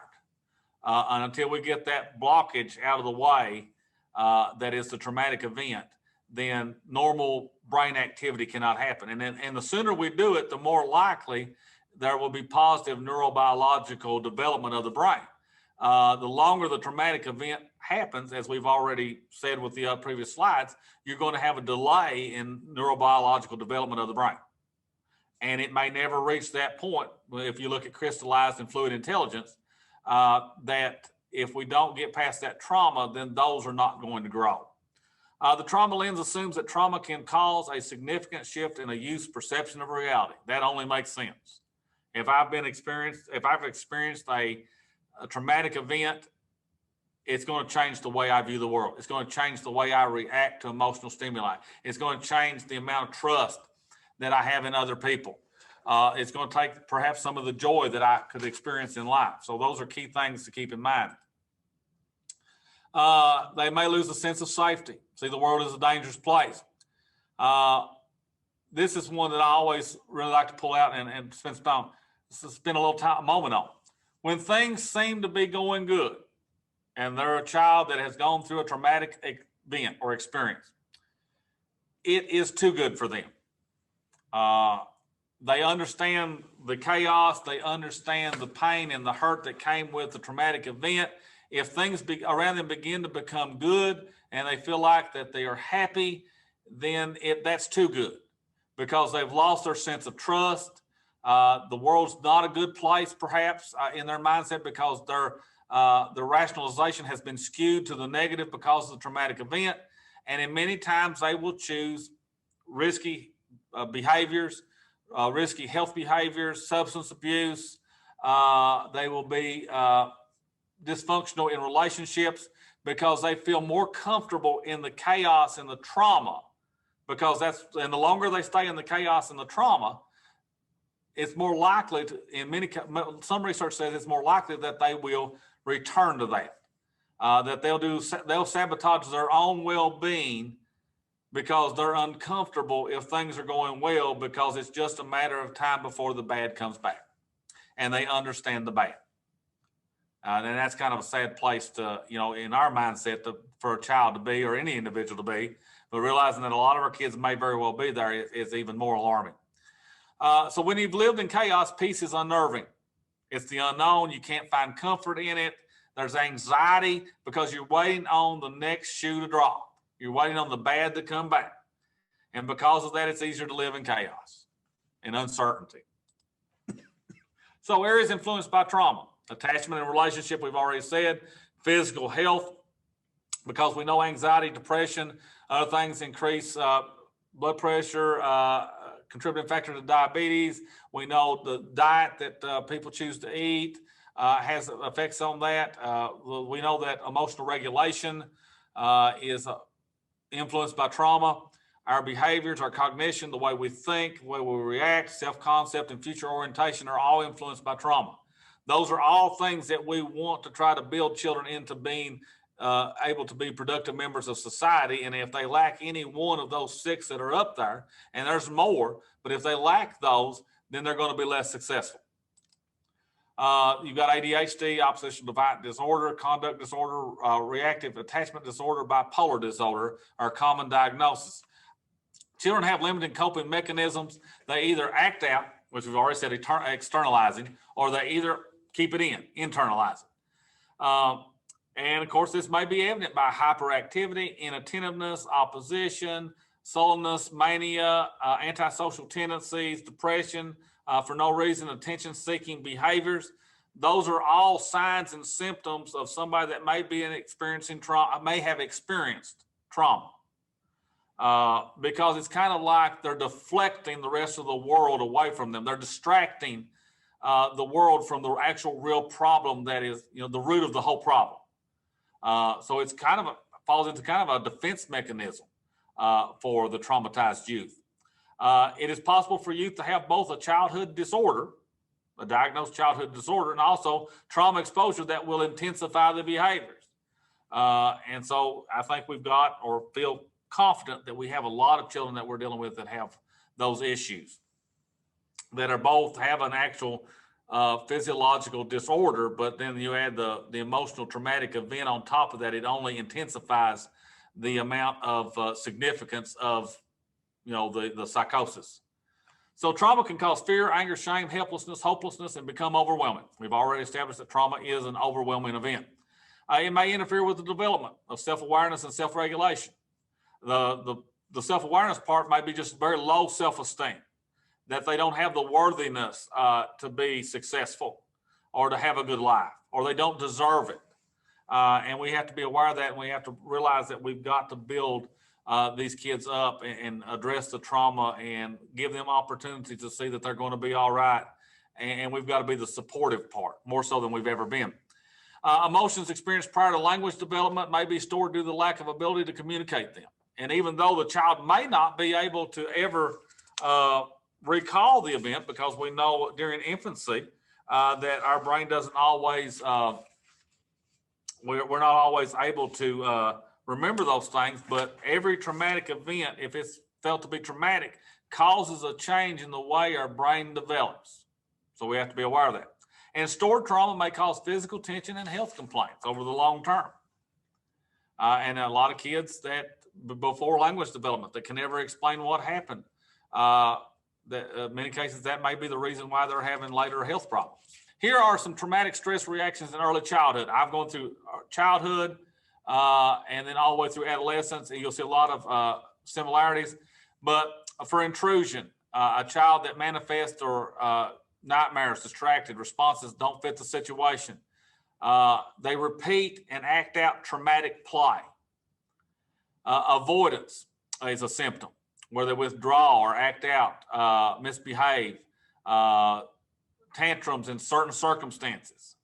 And until we get that blockage out of the way, that is the traumatic event, then normal brain activity cannot happen. And the sooner we do it, the more likely there will be positive neurobiological development of the brain. The longer the traumatic event happens, as we've already said with the previous slides, you're going to have a delay in neurobiological development of the brain. And it may never reach that point if you look at crystallized and fluid intelligence, that if we don't get past that trauma, then those are not going to grow. The trauma lens assumes that trauma can cause a significant shift in a youth's perception of reality. That only makes sense. If I've experienced a traumatic event, it's going to change the way I view the world. It's going to change the way I react to emotional stimuli. It's going to change the amount of trust that I have in other people. It's going to take perhaps some of the joy that I could experience in life. So those are key things to keep in mind. They may lose a sense of safety. See, the world is a dangerous place. This is one that I always really like to pull out and spend a moment on. When things seem to be going good and they're a child that has gone through a traumatic event or experience, it is too good for them. They understand the chaos. They understand the pain and the hurt that came with the traumatic event. If things around them begin to become good and they feel like that they are happy, then that's too good, because they've lost their sense of trust. The world's not a good place, perhaps, in their mindset, because their rationalization has been skewed to the negative because of the traumatic event. And in many times they will choose risky behaviors, risky health behaviors, substance abuse. They will be dysfunctional in relationships because they feel more comfortable in the chaos and the trauma, because and the longer they stay in the chaos and the trauma, it's more likely some research says it's more likely that they will return to that, that they'll sabotage their own well-being because they're uncomfortable if things are going well, because it's just a matter of time before the bad comes back, and they understand the bad. And that's kind of a sad place to, in our mindset, for a child to be, or any individual to be, but realizing that a lot of our kids may very well be there is even more alarming. So when you've lived in chaos, peace is unnerving. It's the unknown. You can't find comfort in it. There's anxiety because you're waiting on the next shoe to drop. You're waiting on the bad to come back. And because of that, it's easier to live in chaos and uncertainty. So areas influenced by trauma: attachment and relationship, we've already said; physical health, because we know anxiety, depression, other things increase blood pressure, contributing factor to diabetes. We know the diet that people choose to eat has effects on that. We know that emotional regulation is influenced by trauma. Our behaviors, our cognition, the way we think, the way we react, self-concept, and future orientation are all influenced by trauma. Those are all things that we want to try to build children into being able to be productive members of society. And if they lack any one of those 6 that are up there, and there's more, but if they lack those, then they're going to be less successful. You've got ADHD, oppositional defiant disorder, conduct disorder, reactive attachment disorder, bipolar disorder are common diagnoses. Children have limited coping mechanisms. They either act out, which we've already said, externalizing, or they either keep it in, internalizing. And of course, this may be evident by hyperactivity, inattentiveness, opposition, sullenness, mania, antisocial tendencies, depression, for no reason, attention-seeking behaviors. Those are all signs and symptoms of somebody that may be experiencing trauma, may have experienced trauma. Because it's kind of like they're deflecting the rest of the world away from them. They're distracting the world from the actual real problem that is, the root of the whole problem. So it's falls into kind of a defense mechanism for the traumatized youth. It is possible for youth to have both a childhood disorder, a diagnosed childhood disorder, and also trauma exposure that will intensify the behaviors. And so I think we've got, or feel confident that we have a lot of children that we're dealing with that have those issues, that are both have an actual physiological disorder, but then you add the emotional traumatic event on top of that, it only intensifies the amount of significance of the psychosis. So trauma can cause fear, anger, shame, helplessness, hopelessness, and become overwhelming. We've already established that trauma is an overwhelming event. It may interfere with the development of self-awareness and self-regulation. The self-awareness part may be just very low self-esteem, that they don't have the worthiness to be successful or to have a good life, or they don't deserve it. And we have to be aware of that, and we have to realize that we've got to build these kids up and address the trauma and give them opportunities to see that they're going to be all right. And we've got to be the supportive part, more so than we've ever been. Emotions experienced prior to language development may be stored due to the lack of ability to communicate them. And even though the child may not be able to ever recall the event, because we know during infancy that our brain doesn't always, we're not always able to remember those things, but every traumatic event, if it's felt to be traumatic, causes a change in the way our brain develops. So we have to be aware of that. And stored trauma may cause physical tension and health complaints over the long term. And a lot of kids that before language development that can never explain what happened. Many cases that may be the reason why they're having later health problems. Here are some traumatic stress reactions in early childhood. I've gone through childhood and then all the way through adolescence, and you'll see a lot of similarities. But for intrusion, a child that manifests or nightmares, distracted, responses don't fit the situation. They repeat and act out traumatic play. Avoidance is a symptom where they withdraw or act out, misbehave, tantrums in certain circumstances.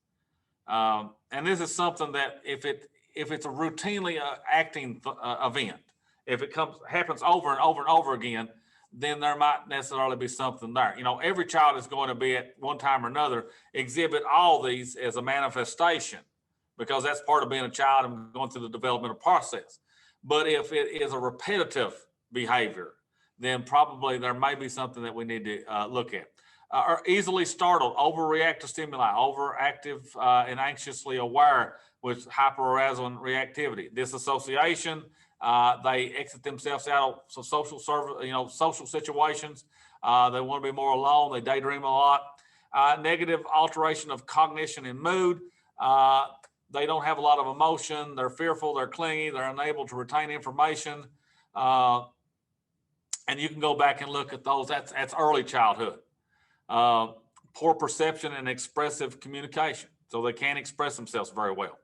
And this is something that if it if it's a routinely acting event, if it happens over and over and over again, then there might necessarily be something there. You know, every child is going to be at one time or another exhibit all these as a manifestation, because that's part of being a child and going through the developmental process. But if it is a repetitive behavior, then probably there may be something that we need to look at. Are easily startled, overreact to stimuli, overactive and anxiously aware with hyperarousal and reactivity. Disassociation, they exit themselves out of social social situations. They want to be more alone. They daydream a lot. Negative alteration of cognition and mood. They don't have a lot of emotion. They're fearful. They're clingy. They're unable to retain information. And you can go back and look at those. That's early childhood. Poor perception and expressive communication. So they can't express themselves very well.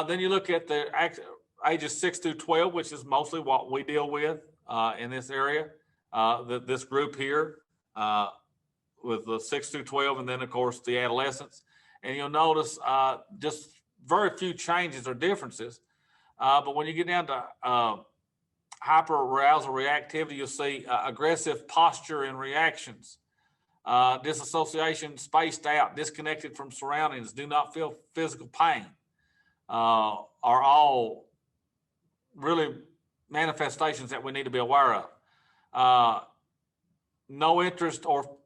Then you look at the ages 6 through 12, which is mostly what we deal with in this area. This group here with the 6 through 12, and then of course the adolescents. And you'll notice just very few changes or differences. But when you get down to hyperarousal reactivity, you'll see aggressive posture and reactions. Disassociation, spaced out, disconnected from surroundings, do not feel physical pain, are all really manifestations that we need to be aware of. No interest or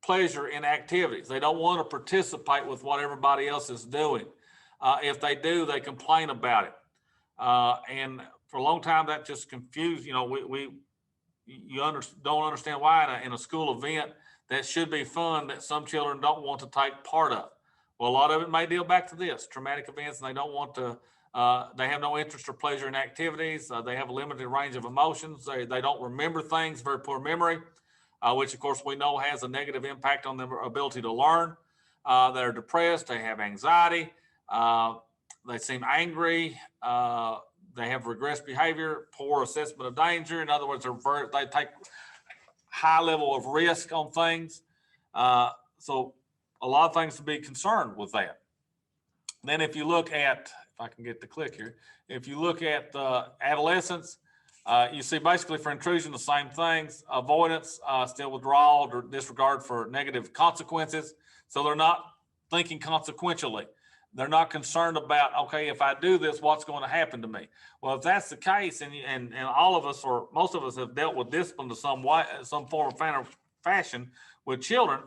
pleasure in activities. They don't want to participate with what everybody else is doing. If they do, they complain about it. And for a long time, that just confused. You know, don't understand why in a school event that should be fun that some children don't want to take part of. Well, a lot of it may deal back to this traumatic events, and they don't want to. They have no interest or pleasure in activities. They have a limited range of emotions. They don't remember things, very poor memory, which of course we know has a negative impact on their ability to learn. They're depressed. They have anxiety. They seem angry. They have regressed behavior, poor assessment of danger. In other words, they take high level of risk on things. So a lot of things to be concerned with that. Then if you look at, if I can get the click here, if you look at adolescence, you see basically for intrusion, the same things, avoidance, still withdrawal or disregard for negative consequences. So they're not thinking consequentially. They're not concerned about, okay, if I do this, what's going to happen to me? Well, if that's the case, and all of us or most of us have dealt with discipline to some way, some form of fashion with children,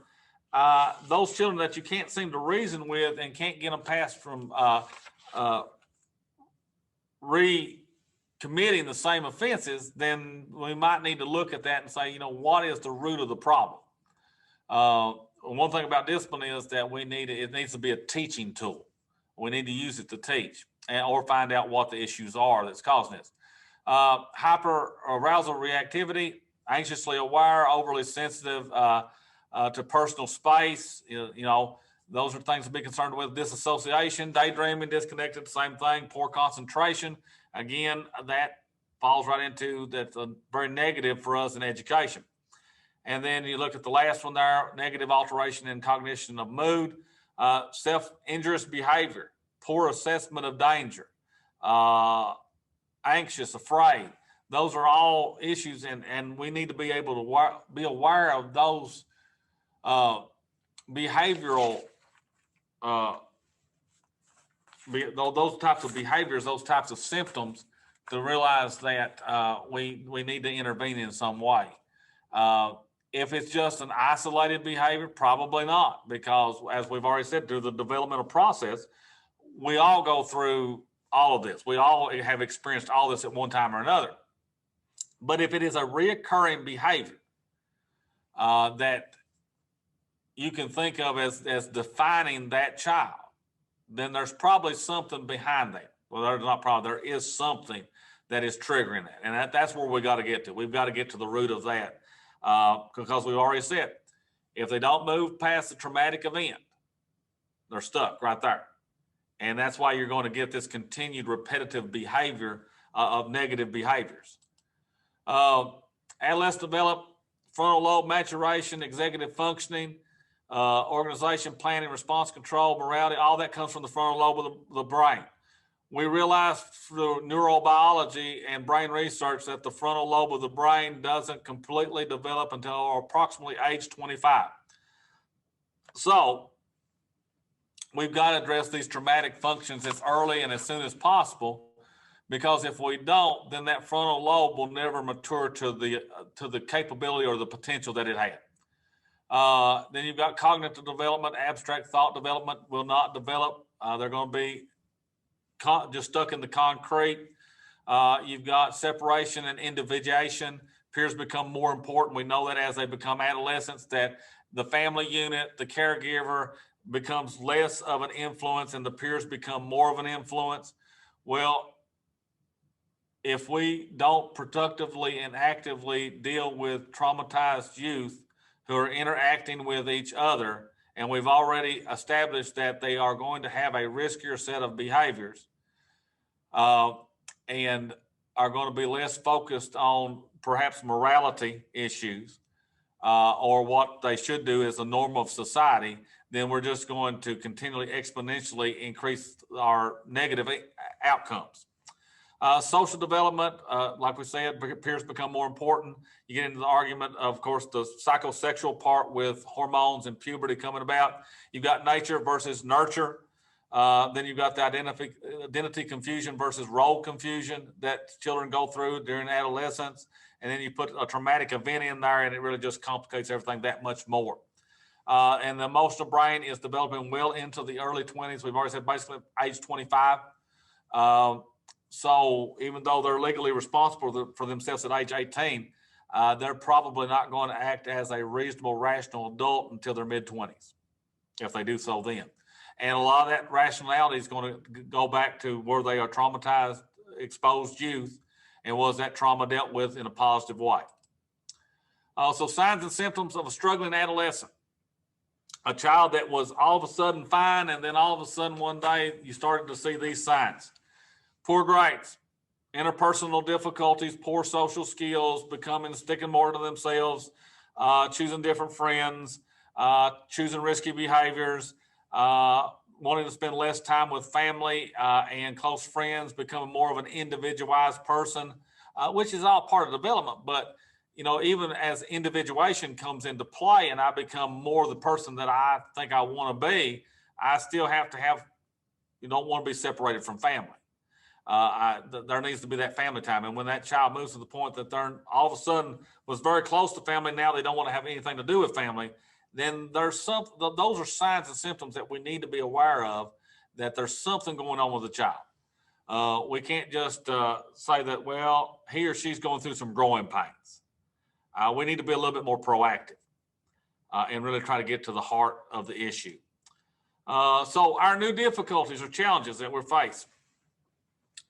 those children that you can't seem to reason with and can't get them past from recommitting the same offenses, then we might need to look at that and say, you know, what is the root of the problem? One thing about discipline is that it needs to be a teaching tool. We need to use it to teach or find out what the issues are that's causing this. Hyper arousal reactivity, anxiously aware, overly sensitive to personal space. You know, those are things to be concerned with. Disassociation, daydreaming, disconnected, same thing. Poor concentration. Again, that falls right into that's very negative for us in education. And then you look at the last one there, negative alteration in cognition of mood, self-injurious behavior, poor assessment of danger, anxious, afraid. Those are all issues, and we need to be able to be aware of those behavioral, those types of behaviors, those types of symptoms, to realize that we need to intervene in some way. If it's just an isolated behavior, probably not, because as we've already said, through the developmental process, we all go through all of this. We all have experienced all this at one time or another. But if it is a reoccurring behavior that you can think of as defining that child, then there's probably something behind that. Well, there's not probably, there is something that is triggering that. And that's where we got to get to. We've got to get to the root of that. Because we've already said, if they don't move past the traumatic event, they're stuck right there. And that's why you're going to get this continued repetitive behavior of negative behaviors. Adolescents develop frontal lobe maturation, executive functioning, organization, planning, response control, morality, all that comes from the frontal lobe of the brain. We realize through neurobiology and brain research that the frontal lobe of the brain doesn't completely develop until approximately age 25. So we've got to address these traumatic functions as early and as soon as possible, because if we don't, then that frontal lobe will never mature to the capability or the potential that it had. Then you've got cognitive development, abstract thought development will not develop. They're going to be just stuck in the concrete. You've got separation and individuation. Peers become more important. We know that as they become adolescents, that the family unit, the caregiver becomes less of an influence and the peers become more of an influence. Well, if we don't productively and actively deal with traumatized youth who are interacting with each other, and we've already established that they are going to have a riskier set of behaviors, and are going to be less focused on perhaps morality issues, or what they should do as a norm of society, then we're just going to continually exponentially increase our negative outcomes. Social development, like we said, peers become more important. You get into the argument, of course, the psychosexual part with hormones and puberty coming about. You've got nature versus nurture. Then you've got the identity confusion versus role confusion that children go through during adolescence. And then you put a traumatic event in there, and it really just complicates everything that much more. And the emotional brain is developing well into the early 20s. We've already said basically age 25. So even though they're legally responsible for themselves at age 18, they're probably not going to act as a reasonable, rational adult until their mid-20s, if they do so then. And a lot of that rationality is going to go back to where they are traumatized, exposed youth, and was that trauma dealt with in a positive way. So signs and symptoms of a struggling adolescent. A child that was all of a sudden fine, and then all of a sudden one day you started to see these signs. Poor grades, interpersonal difficulties, poor social skills, sticking more to themselves, choosing different friends, choosing risky behaviors, wanting to spend less time with family and close friends, becoming more of an individualized person, which is all part of development. But, even as individuation comes into play and I become more the person that I think I want to be, I still have to you don't want to be separated from family. There needs to be that family time. And when that child moves to the point that they're all of a sudden was very close to family, now they don't want to have anything to do with family, then those are signs and symptoms that we need to be aware of, that there's something going on with the child. We can't just say that, well, he or she's going through some growing pains. We need to be a little bit more proactive and really try to get to the heart of the issue. So our new difficulties or challenges that we're facing.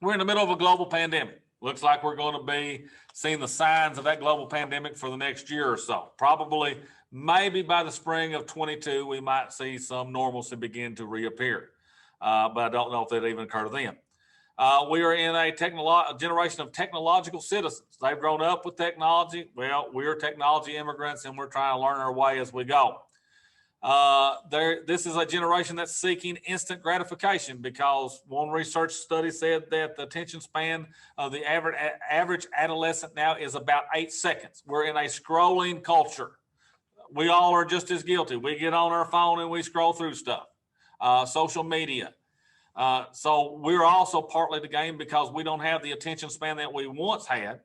We're in the middle of a global pandemic. Looks like we're going to be seeing the signs of that global pandemic for the next year or so. Probably, maybe by the spring of 22, we might see some normalcy begin to reappear. But I don't know if it'll even occur then. We are in a generation of technological citizens. They've grown up with technology. Well, we're technology immigrants, and we're trying to learn our way as we go. This is a generation that's seeking instant gratification, because one research study said that the attention span of the average adolescent now is about 8 seconds. We're in a scrolling culture. We all are just as guilty. We get on our phone and we scroll through stuff, social media. So we're also partly to blame because we don't have the attention span that we once had.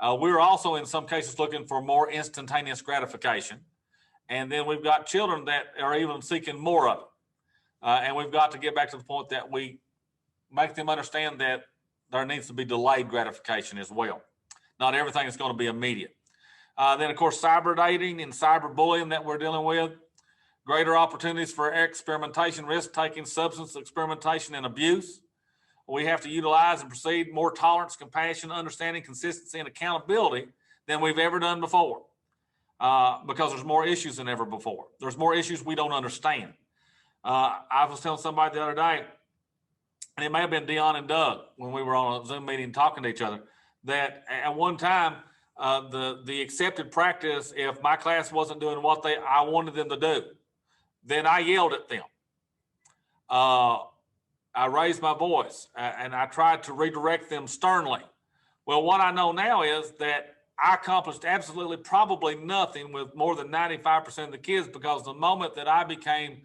We're also in some cases looking for more instantaneous gratification. And then we've got children that are even seeking more of it. And we've got to get back to the point that we make them understand that there needs to be delayed gratification as well. Not everything is going to be immediate. Then, of course, cyber dating and cyber bullying that we're dealing with. Greater opportunities for experimentation, risk-taking, substance experimentation, and abuse. We have to utilize and proceed more tolerance, compassion, understanding, consistency, and accountability than we've ever done before. Because there's more issues than ever before. There's more issues we don't understand. I was telling somebody the other day, and it may have been Dion and Doug when we were on a Zoom meeting talking to each other, that at one time, the accepted practice, if my class wasn't doing what I wanted them to do, then I yelled at them. I raised my voice and I tried to redirect them sternly. Well, what I know now is that I accomplished absolutely probably nothing with more than 95% of the kids, because the moment that I became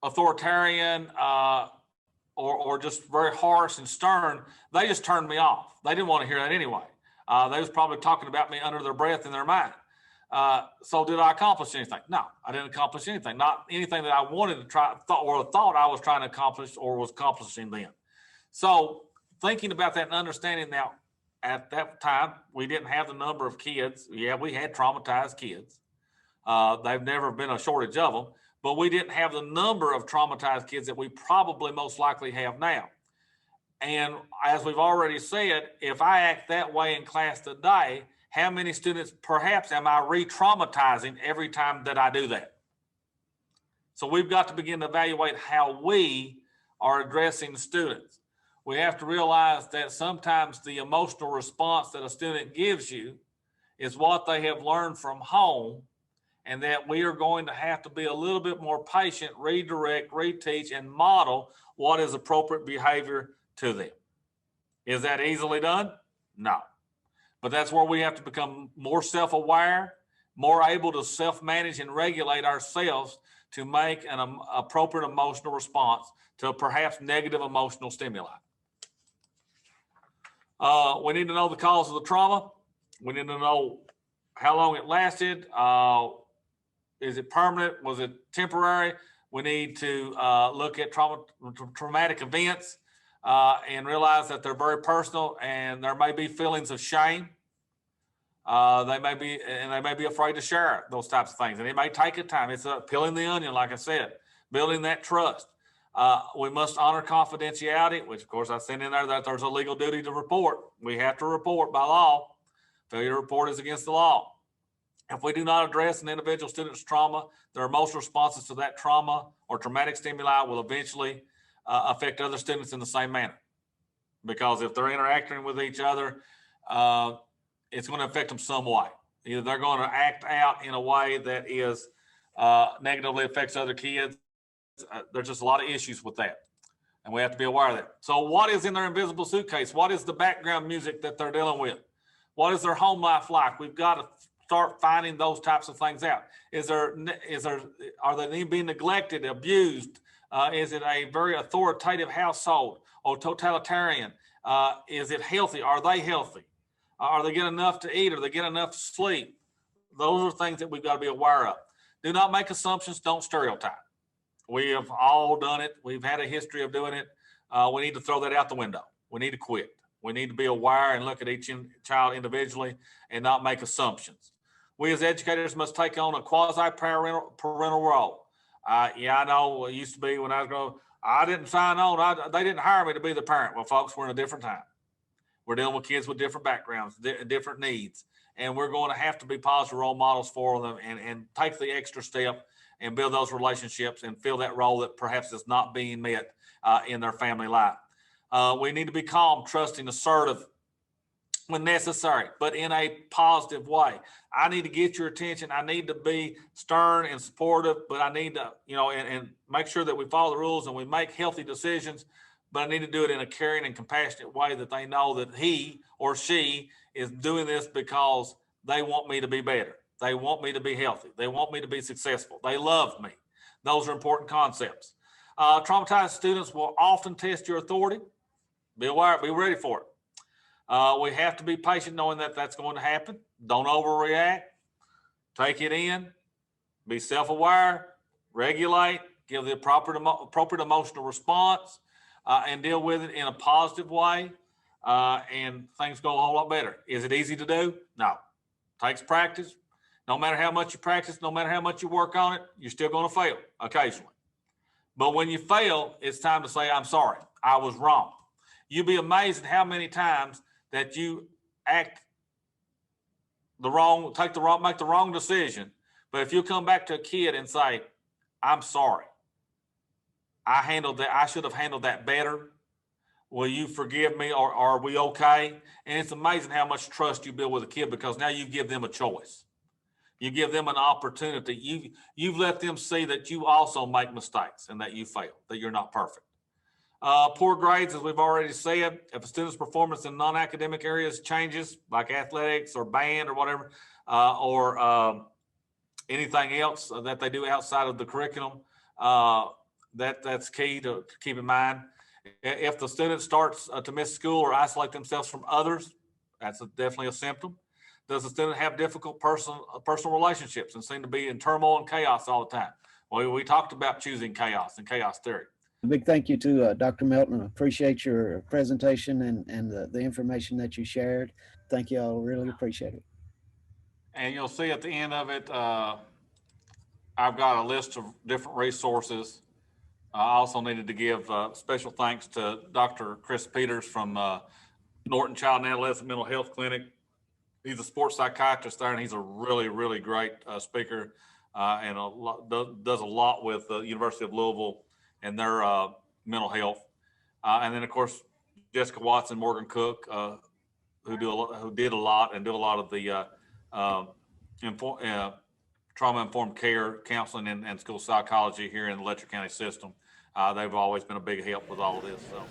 authoritarian or just very harsh and stern, they just turned me off. They didn't want to hear that anyway. They was probably talking about me under their breath in their mind. So did I accomplish anything? No, I didn't accomplish anything. Not anything that I wanted to try or thought I was trying to accomplish or was accomplishing then. So thinking about that and understanding now, at that time, we didn't have the number of kids. Yeah, we had traumatized kids. They've never been a shortage of them, but we didn't have the number of traumatized kids that we probably most likely have now. And as we've already said, if I act that way in class today, how many students perhaps am I re-traumatizing every time that I do that? So we've got to begin to evaluate how we are addressing students. We have to realize that sometimes the emotional response that a student gives you is what they have learned from home, and that we are going to have to be a little bit more patient, redirect, reteach, and model what is appropriate behavior to them. Is that easily done? No. But that's where we have to become more self-aware, more able to self-manage and regulate ourselves to make an appropriate emotional response to perhaps negative emotional stimuli. We need to know the cause of the trauma. We need to know how long it lasted. Is it permanent? Was it temporary? We need to look at traumatic events and realize that they're very personal, and there may be feelings of shame. They may be afraid to share those types of things, and it may take a time. It's peeling the onion, like I said, building that trust. We must honor confidentiality, which of course I sent in there that there's a legal duty to report. We have to report by law. Failure to report is against the law. If we do not address an individual student's trauma, their emotional responses to that trauma or traumatic stimuli will eventually affect other students in the same manner. Because if they're interacting with each other, it's going to affect them some way. Either they're going to act out in a way that is negatively affects other kids. There's just a lot of issues with that, and we have to be aware of that. So what is in their invisible suitcase? What is the background music that they're dealing with? What is their home life like? We've got to start finding those types of things out. Are they being neglected, abused? Is it a very authoritative household or totalitarian? Is it healthy? Are they healthy? Are they getting enough to eat? Are they getting enough to sleep? Those are things that we've got to be aware of. Do not make assumptions. Don't stereotype. We have all done it. We've had a history of doing it. We need to throw that out the window. We need to quit. We need to be aware and look at each child individually and not make assumptions. We as educators must take on a quasi-parental role. Yeah, I know it used to be when I was growing up, I didn't sign on. They didn't hire me to be the parent. Well, folks, we're in a different time. We're dealing with kids with different backgrounds, different needs, and we're going to have to be positive role models for them and take the extra step and build those relationships and fill that role that perhaps is not being met in their family life. We need to be calm, trusting, assertive when necessary, but in a positive way. I need to get your attention. I need to be stern and supportive, but I need to, and make sure that we follow the rules and we make healthy decisions, but I need to do it in a caring and compassionate way that they know that he or she is doing this because they want me to be better. They want me to be healthy. They want me to be successful. They love me. Those are important concepts. Traumatized students will often test your authority. Be aware, be ready for it. We have to be patient knowing that that's going to happen. Don't overreact. Take it in. Be self-aware. Regulate. Give the appropriate emotional response and deal with it in a positive way. And things go a whole lot better. Is it easy to do? No. Takes practice. No matter how much you practice, no matter how much you work on it, you're still going to fail occasionally. But when you fail, it's time to say, I'm sorry, I was wrong. You'd be amazed at how many times that you make the wrong decision. But if you come back to a kid and say, I'm sorry, I should have handled that better. Will you forgive me, or are we okay? And it's amazing how much trust you build with a kid, because now you give them a choice. You give them an opportunity. You've let them see that you also make mistakes and that you fail, that you're not perfect. Poor grades, as we've already said, if a student's performance in non-academic areas changes, like athletics or band or whatever, or anything else that they do outside of the curriculum, that's key to keep in mind. If the student starts to miss school or isolate themselves from others, that's definitely a symptom. Does the student have difficult personal relationships and seem to be in turmoil and chaos all the time? Well, we talked about choosing chaos and chaos theory. A big thank you to Dr. Melton. I appreciate your presentation and the information that you shared. Thank you all. Really appreciate it. And you'll see at the end of it, I've got a list of different resources. I also needed to give special thanks to Dr. Chris Peters from Norton Child and Adolescent Mental Health Clinic. He's a sports psychiatrist there, and he's a really, really great speaker and does a lot with the University of Louisville and their mental health. And then, of course, Jessica Watson, Morgan Cook, who did a lot and do a lot of the trauma-informed care counseling and school psychology here in the Letcher County system. They've always been a big help with all of this. So.